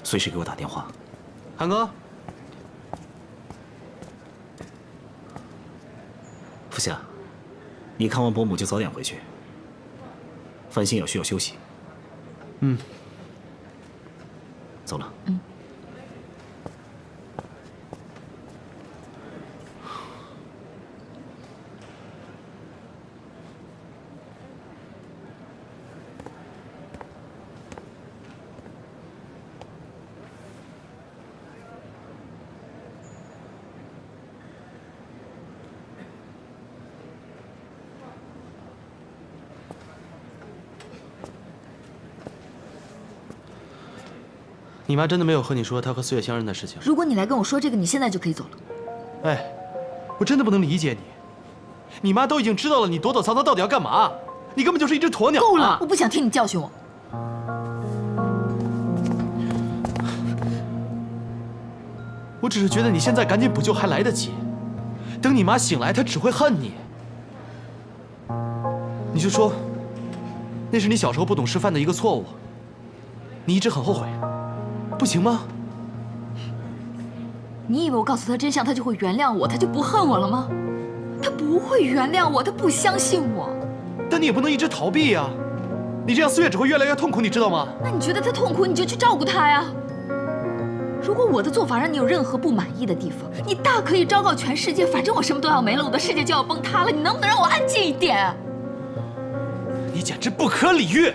Speaker 5: 随时给我打电话。
Speaker 6: 韩哥，
Speaker 5: 福夏，你看完伯母就早点回去。繁星也需要休息。
Speaker 6: 嗯。
Speaker 5: 走了。
Speaker 7: 嗯。
Speaker 6: 你妈真的没有和你说她和思月相认的事情？
Speaker 7: 如果你来跟我说这个，你现在就可以走了。
Speaker 6: 哎，我真的不能理解你。你妈都已经知道了你躲躲藏藏到底要干嘛，你根本就是一只鸵鸟。
Speaker 7: 够了，我不想听你教训我。
Speaker 6: 我只是觉得你现在赶紧补救还来得及，等你妈醒来，她只会恨你。你就说，那是你小时候不懂事犯的一个错误，你一直很后悔，不行吗？
Speaker 7: 你以为我告诉他真相，他就会原谅我，他就不恨我了吗？他不会原谅我，他不相信我。
Speaker 6: 但你也不能一直逃避呀，你这样思月只会越来越痛苦，你知道吗？
Speaker 7: 那你觉得他痛苦，你就去照顾他呀。如果我的做法让你有任何不满意的地方，你大可以昭告全世界，反正我什么都要没了，我的世界就要崩塌了。你能不能让我安静一点？
Speaker 6: 你简直不可理喻！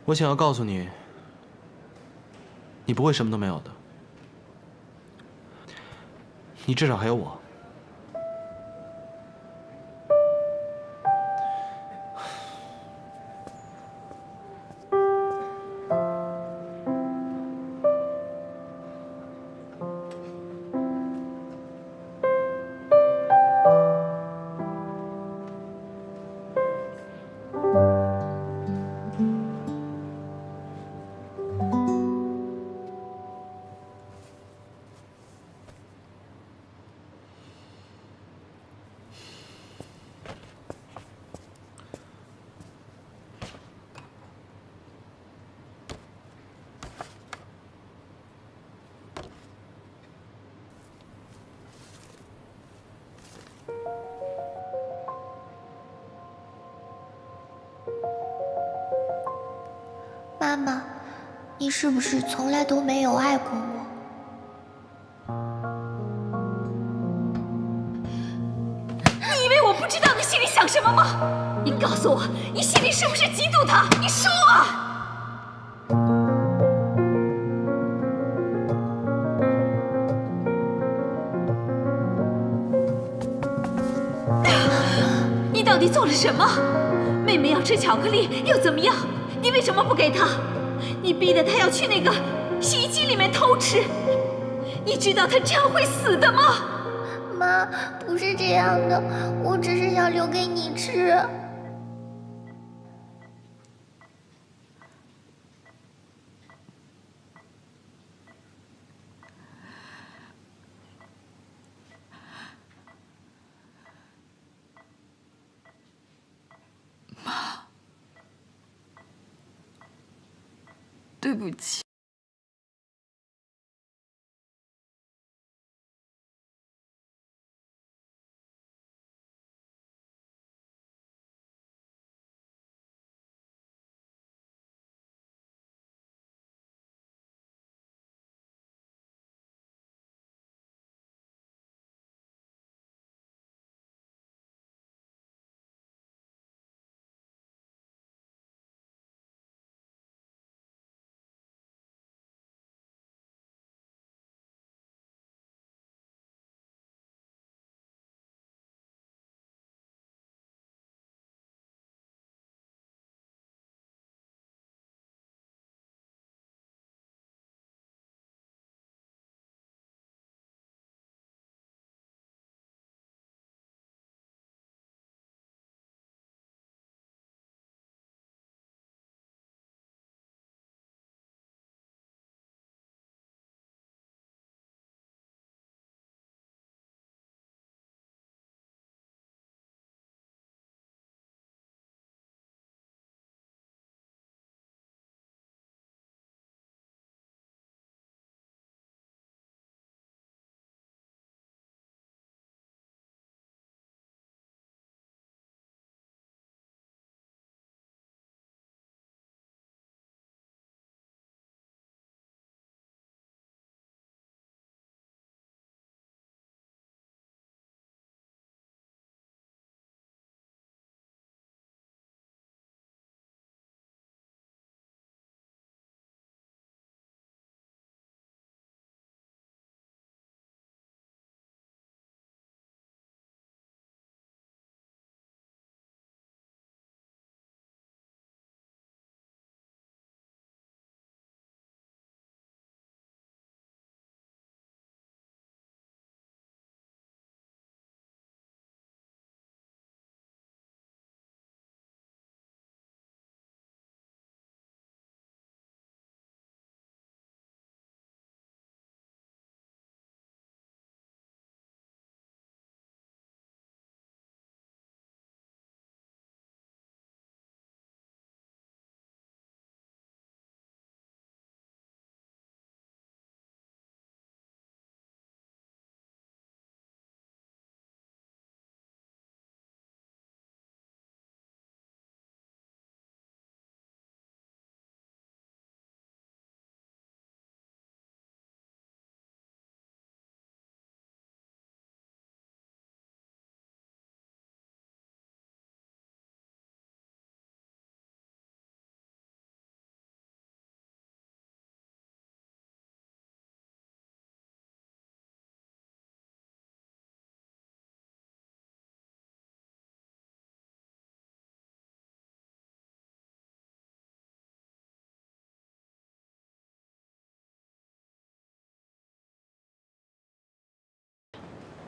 Speaker 6: 我想要告诉你，你不会什么都没有的，你至少还有我。
Speaker 9: 妈妈，你是不是从来都没有爱过我？
Speaker 3: 你以为我不知道你心里想什么吗？你告诉我，你心里是不是嫉妒他？你说啊！你到底做了什么？妹妹要吃巧克力又怎么样？你为什么不给她？你逼得她要去那个洗衣机里面偷吃，你知道她这样会死的吗？
Speaker 9: 妈，不是这样的，我只是想留给你吃。
Speaker 7: 对不起。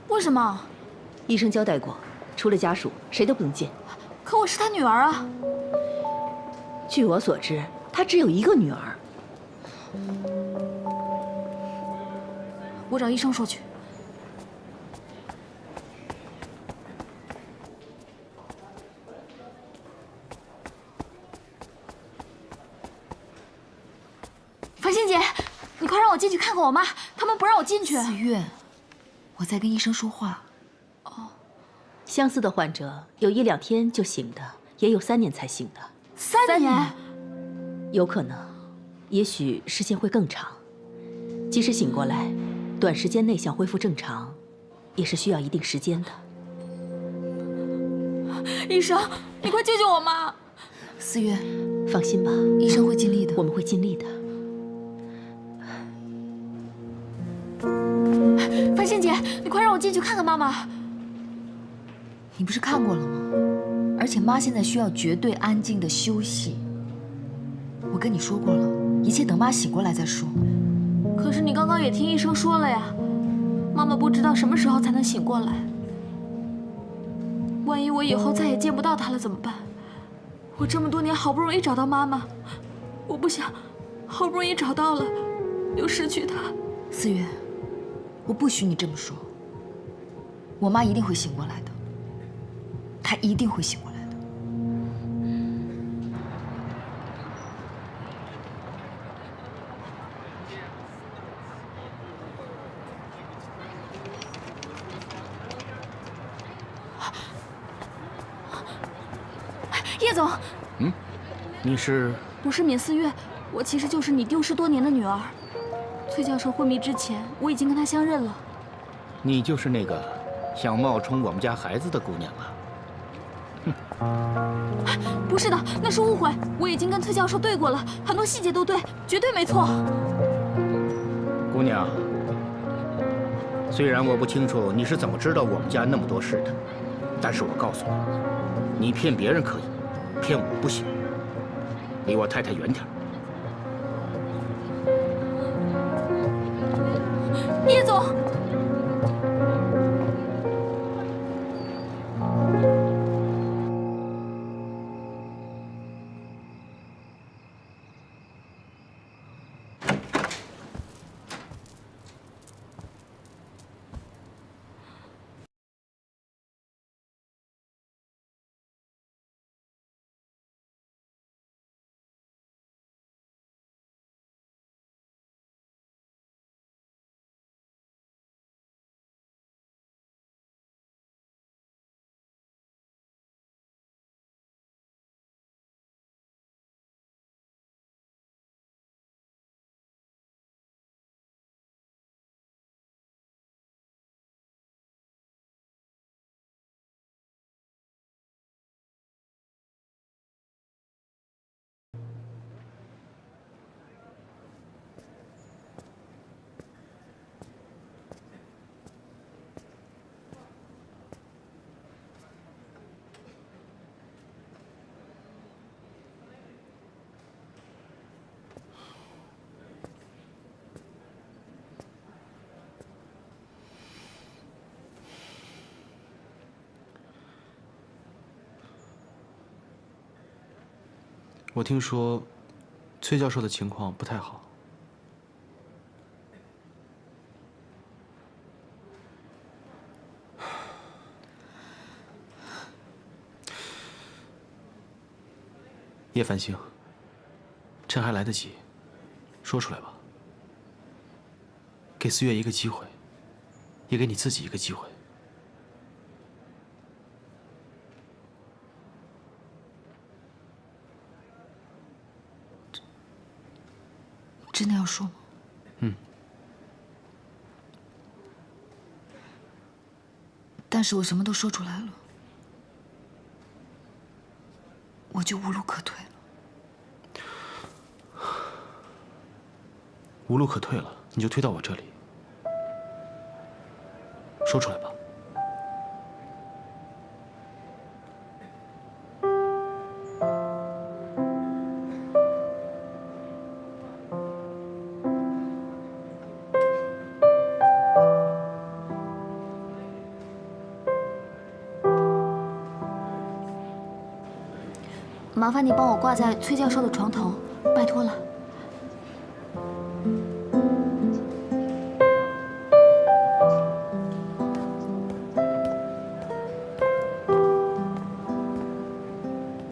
Speaker 4: 为什么？
Speaker 3: 医生交代过，除了家属，谁都不能见。
Speaker 4: 可我是他女儿啊！
Speaker 3: 据我所知，她只有一个女儿。
Speaker 4: 我找医生说去。繁星姐，你快让我进去看看我妈，他们不让我进去。
Speaker 7: 四月，我在跟医生说话。
Speaker 3: 相似的患者有1、2天就醒的，也有3年才醒的。
Speaker 4: 3年？
Speaker 3: 有可能，也许时间会更长。即使醒过来，短时间内想恢复正常，也是需要一定时间的。
Speaker 4: 医生，你快救救我妈！
Speaker 7: 四月，
Speaker 3: 放心吧，
Speaker 7: 医生会尽力的。
Speaker 3: 我们会尽力的。
Speaker 4: 繁星姐，你快让我进去看看妈妈。
Speaker 7: 你不是看过了吗？而且妈现在需要绝对安静的休息。我跟你说过了，一切等妈醒过来再说。
Speaker 4: 可是你刚刚也听医生说了呀，妈妈不知道什么时候才能醒过来。万一我以后再也见不到她了怎么办？我这么多年好不容易找到妈妈，我不想好不容易找到了，又失去她。
Speaker 7: 四月，我不许你这么说。我妈一定会醒过来的，她一定会醒过来的。
Speaker 4: 叶总，
Speaker 1: 你是？
Speaker 4: 我是闵思月，我其实就是你丢失多年的女儿。崔教授昏迷之前，我已经跟他相认了。
Speaker 1: 你就是那个想冒充我们家孩子的姑娘吧？
Speaker 4: 不是的，那是误会。我已经跟崔教授对过了，很多细节都对，绝对没错。
Speaker 1: 姑娘，虽然我不清楚你是怎么知道我们家那么多事的，但是我告诉你，你骗别人可以，骗我不行。离我太太远点儿。
Speaker 4: 叶总。
Speaker 6: 我听说，崔教授的情况不太好。叶繁星，趁还来得及，说出来吧。给思月一个机会，也给你自己一个机会。
Speaker 7: 真的要说吗？但是我什么都说出来了，我就无路可退了。
Speaker 6: 无路可退了，你就推到我这里，说出来吧。
Speaker 4: 麻烦你帮我挂在崔教授的床头，拜托了。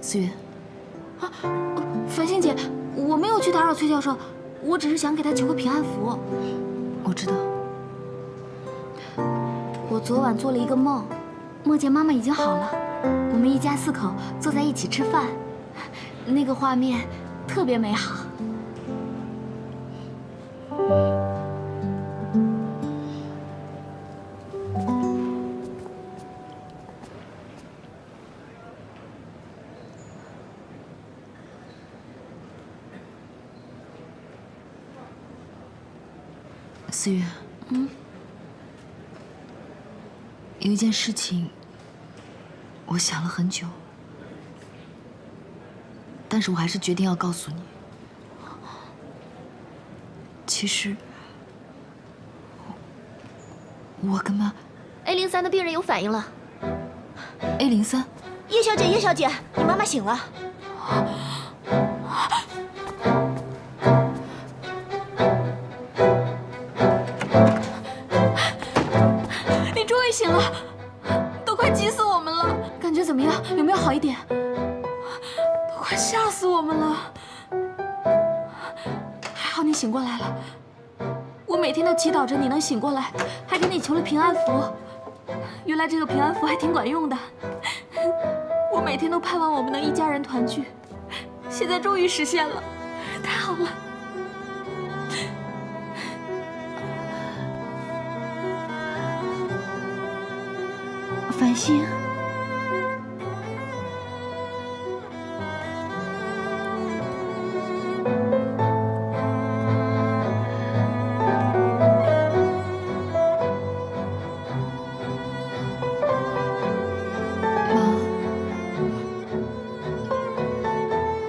Speaker 7: 思月，
Speaker 4: 繁星姐，我没有去打扰崔教授，我只是想给他求个平安符。
Speaker 7: 我知道。
Speaker 4: 我昨晚做了一个梦，梦见妈妈已经好了，我们一家4口坐在一起吃饭，那个画面特别美好。
Speaker 7: 思月，有一件事情，我想了很久，但是我还是决定要告诉你。其实，我跟妈
Speaker 9: A03的病人有反应了。
Speaker 7: A03，
Speaker 9: 叶小姐，叶小姐，你妈妈醒了。
Speaker 4: 你终于醒了，都快急死我们了。感觉怎么样？有没有好一点？都快吓死我们了。还好你醒过来了，我每天都祈祷着你能醒过来，还给你求了平安符。原来这个平安符还挺管用的。我每天都盼望我们能一家人团聚，现在终于实现了，太好了。
Speaker 2: 繁星，
Speaker 7: 妈，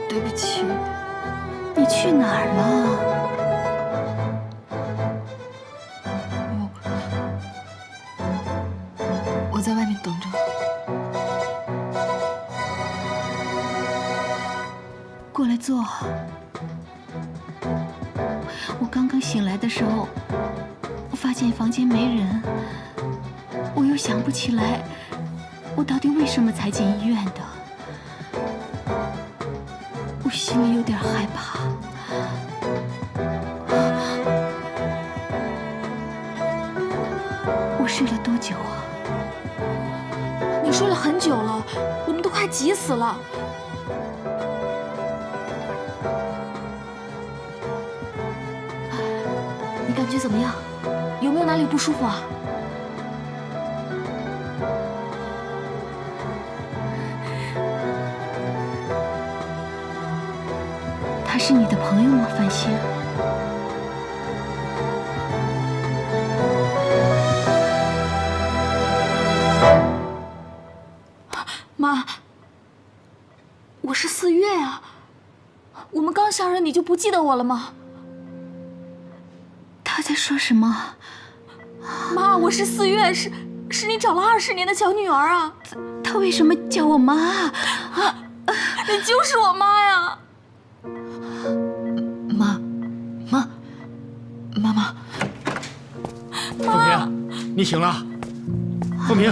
Speaker 7: 对不起，
Speaker 2: 你去哪儿了？
Speaker 7: 我在外面等着。
Speaker 2: 过来坐。我刚刚醒来的时候，发现房间没人，我又想不起来我到底为什么才进医院的，我心里有点害怕。我睡了多久啊？
Speaker 4: 你睡了很久了，我们都快急死了。你感觉怎么样？有没有哪里不舒服啊？
Speaker 2: 他是你的朋友吗，繁星？
Speaker 4: 妈，我是4月啊，我们刚相认你就不记得我了吗？
Speaker 2: 他在说什么？
Speaker 4: 妈，我是4月，是你找了20年的小女儿啊！
Speaker 2: 他为什么叫我妈？
Speaker 4: 你就是我妈呀！
Speaker 7: 妈，
Speaker 1: 凤鸣，你醒了。凤鸣，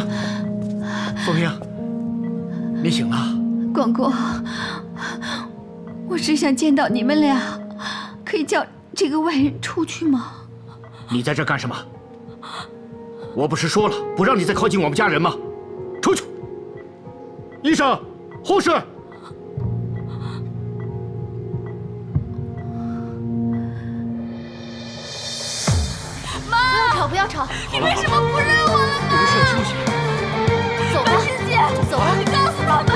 Speaker 1: 你醒了。
Speaker 2: 广国，我只想见到你们俩，可以叫这个外人出去吗？
Speaker 1: 你在这干什么？我不是说了不让你再靠近我们家人吗？出去！医生，护士。
Speaker 9: 不要吵！
Speaker 4: 你为什么不认我了呢？
Speaker 1: 不是休息。
Speaker 9: 走吧，
Speaker 4: 师姐，
Speaker 9: 走吧。
Speaker 4: 你告诉他们，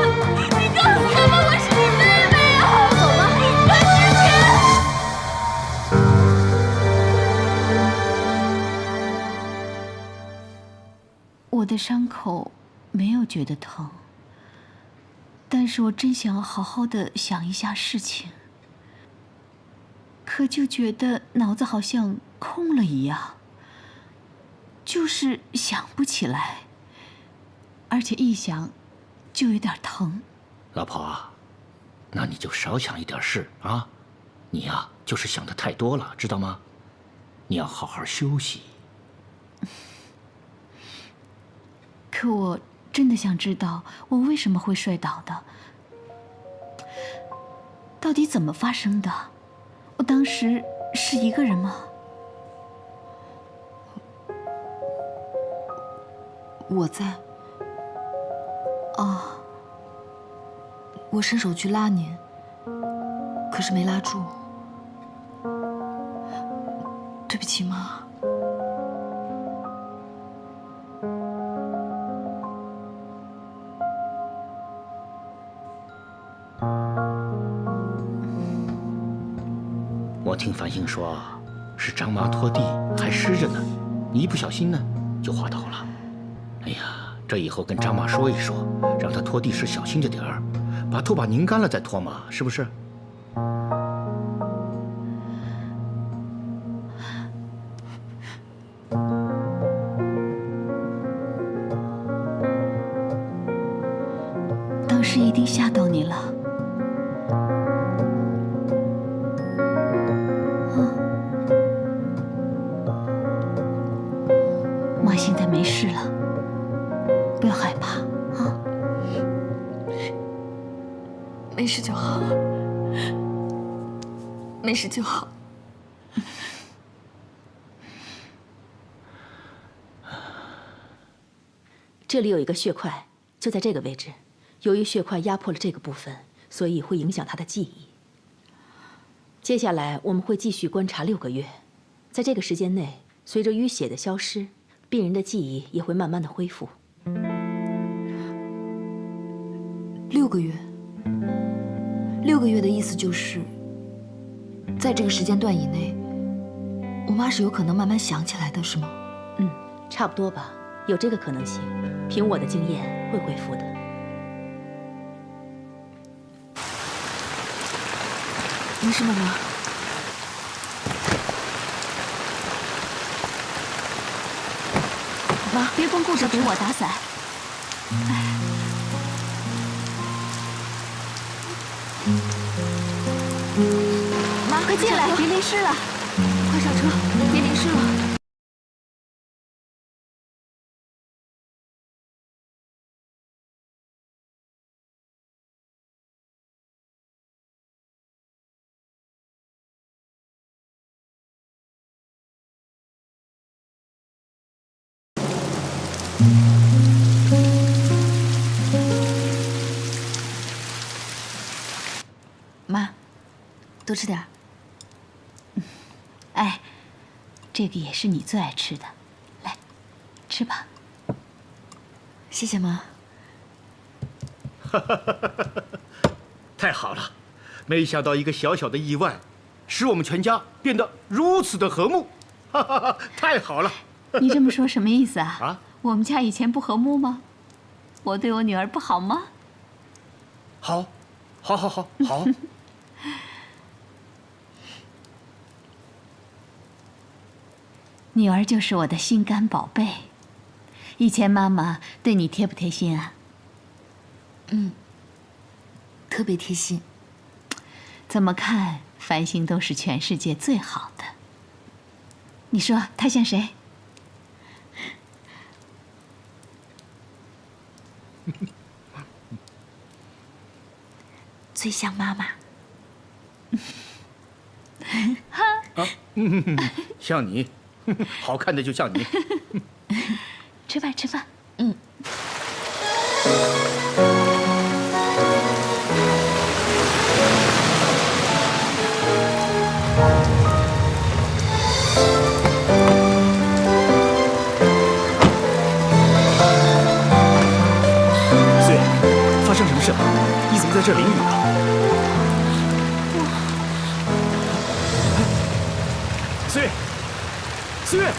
Speaker 4: 我是你妹妹啊！
Speaker 9: 走吧，
Speaker 2: 我的伤口没有觉得疼，但是我真想好好的想一下事情，可就觉得脑子好像空了一样。就是想不起来，而且一想就有点疼。
Speaker 1: 老婆，那你就少想一点事啊！你呀，就是想的太多了，知道吗？你要好好休息。
Speaker 2: 可我真的想知道，我为什么会摔倒的？到底怎么发生的？我当时是一个人吗？
Speaker 7: 我在。哦，我伸手去拉您，可是没拉住。对不起，妈。
Speaker 1: 我听繁星说，是张妈拖地还湿着呢，你一不小心呢就滑倒了。哎呀，这以后跟张妈说一说，让她拖地时小心着点儿，把拖把拧干了再拖嘛，是不是？
Speaker 2: 当时一定吓到你了。妈现在没事了，不要害怕啊。
Speaker 7: 没事就好，没事就好。
Speaker 3: 这里有一个血块，就在这个位置。由于血块压迫了这个部分，所以会影响他的记忆。接下来我们会继续观察6个月，在这个时间内，随着淤血的消失，病人的记忆也会慢慢的恢复。
Speaker 7: 6个月，6个月的意思就是，在这个时间段以内，我妈是有可能慢慢想起来的，是吗？
Speaker 3: 嗯，差不多吧，有这个可能性。凭我的经验，会恢复的。
Speaker 7: 没事吗，妈？
Speaker 2: 妈，别光顾着给我打伞。妈，快进来，别淋湿了。
Speaker 7: 快上车，别淋湿了。妈，多吃点儿。
Speaker 2: 哎，这个也是你最爱吃的，来，吃吧。
Speaker 7: 谢谢妈。
Speaker 1: 太好了，没想到一个小小的意外，使我们全家变得如此的和睦，太好了！
Speaker 2: 你这么说什么意思啊？
Speaker 1: 啊？
Speaker 2: 我们家以前不和睦吗？我对我女儿不好吗？
Speaker 1: 好，好，好，好，好。
Speaker 2: 女儿就是我的心肝宝贝。以前妈妈对你贴不贴心啊？
Speaker 7: 嗯，特别贴心。
Speaker 2: 怎么看，繁星都是全世界最好的。你说她像谁？
Speaker 7: 最像妈妈。
Speaker 1: 啊，像你，好看的就像你。
Speaker 2: 吃饭，吃饭。
Speaker 7: 嗯。
Speaker 5: 岁月，发生什么事了？你怎么在这淋雨啊？岁月，岁月。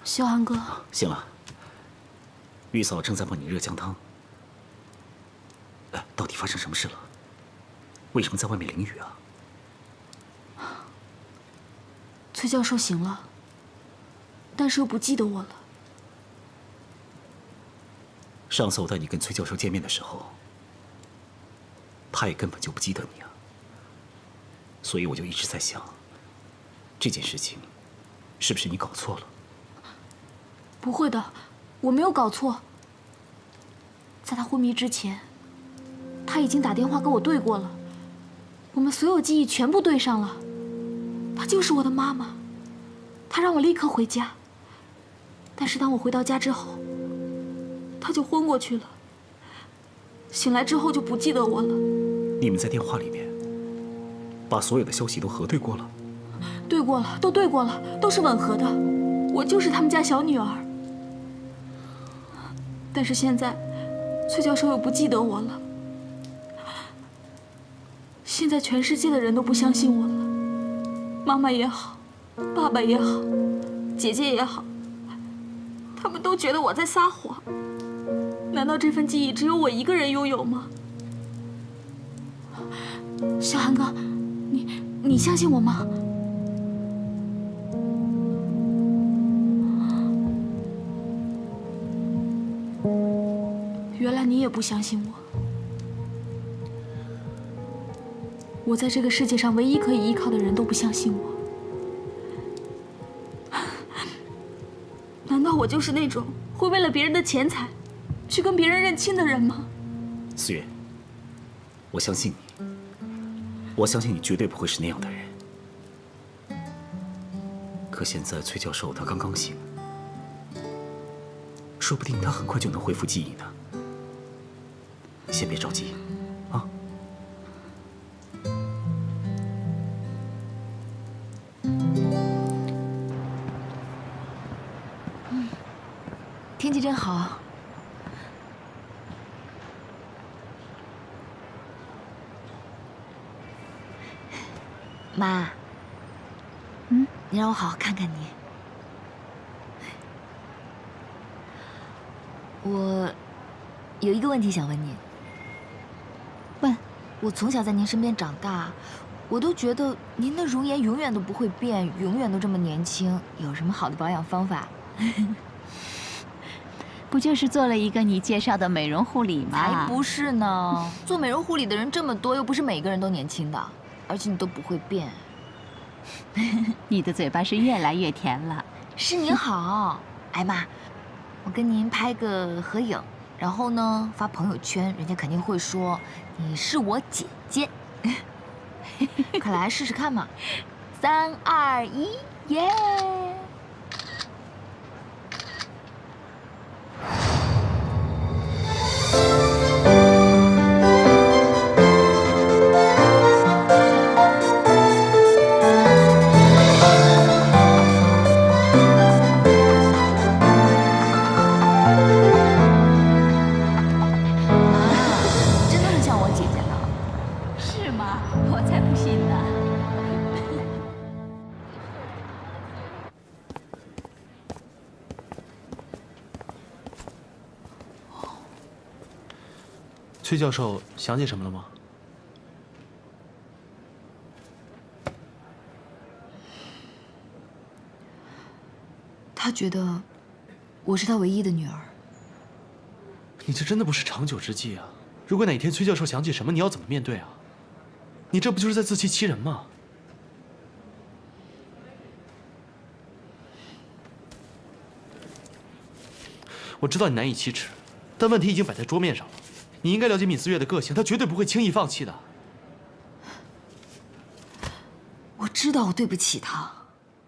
Speaker 4: 修寒哥，
Speaker 5: 醒了。玉嫂正在帮你热姜汤。到底发生什么事了？为什么在外面淋雨啊？
Speaker 4: 崔教授醒了，但是又不记得我了。
Speaker 5: 上次我带你跟崔教授见面的时候，他也根本就不记得你啊。所以我就一直在想，这件事情是不是你搞错了？
Speaker 4: 不会的，我没有搞错。在他昏迷之前，他已经打电话跟我对过了，我们所有记忆全部对上了。她就是我的妈妈，她让我立刻回家。但是当我回到家之后，她就昏过去了。醒来之后就不记得我了。
Speaker 5: 你们在电话里面把所有的消息都核对过了？
Speaker 4: 对过了，都对过了，都是吻合的。我就是他们家小女儿。但是现在，崔教授又不记得我了。现在全世界的人都不相信我了，妈妈也好，爸爸也好，姐姐也好，他们都觉得我在撒谎。难道这份记忆只有我一个人拥有吗？小韩哥，你相信我吗？原来你也不相信我。我在这个世界上唯一可以依靠的人都不相信我。难道我就是那种会为了别人的钱财，去跟别人认亲的人吗？
Speaker 5: 思月，我相信你，我相信你绝对不会是那样的人。可现在崔教授他刚刚醒，说不定他很快就能恢复记忆呢。先别着急，啊。
Speaker 7: 天气真好。妈，你让我好好看看你。我有一个问题想问你。
Speaker 2: 问。
Speaker 7: 我从小在您身边长大，我都觉得您的容颜永远都不会变，永远都这么年轻。有什么好的保养方法？
Speaker 2: 不就是做了一个你介绍的美容护理吗？
Speaker 7: 才不是呢！做美容护理的人这么多，又不是每个人都年轻的，而且你都不会变。
Speaker 2: 你的嘴巴是越来越甜了。
Speaker 7: 是您好，哎妈，我跟您拍个合影，然后呢发朋友圈，人家肯定会说你是我姐姐。快来试试看嘛！3、2、1，耶！
Speaker 6: 崔教授想起什么了吗？
Speaker 7: 他觉得我是他唯一的女儿。
Speaker 6: 你这真的不是长久之计啊！如果哪天崔教授想起什么，你要怎么面对啊？你这不就是在自欺欺人吗？我知道你难以启齿，但问题已经摆在桌面上了。你应该了解闵思月的个性，她绝对不会轻易放弃的。
Speaker 7: 我知道我对不起她，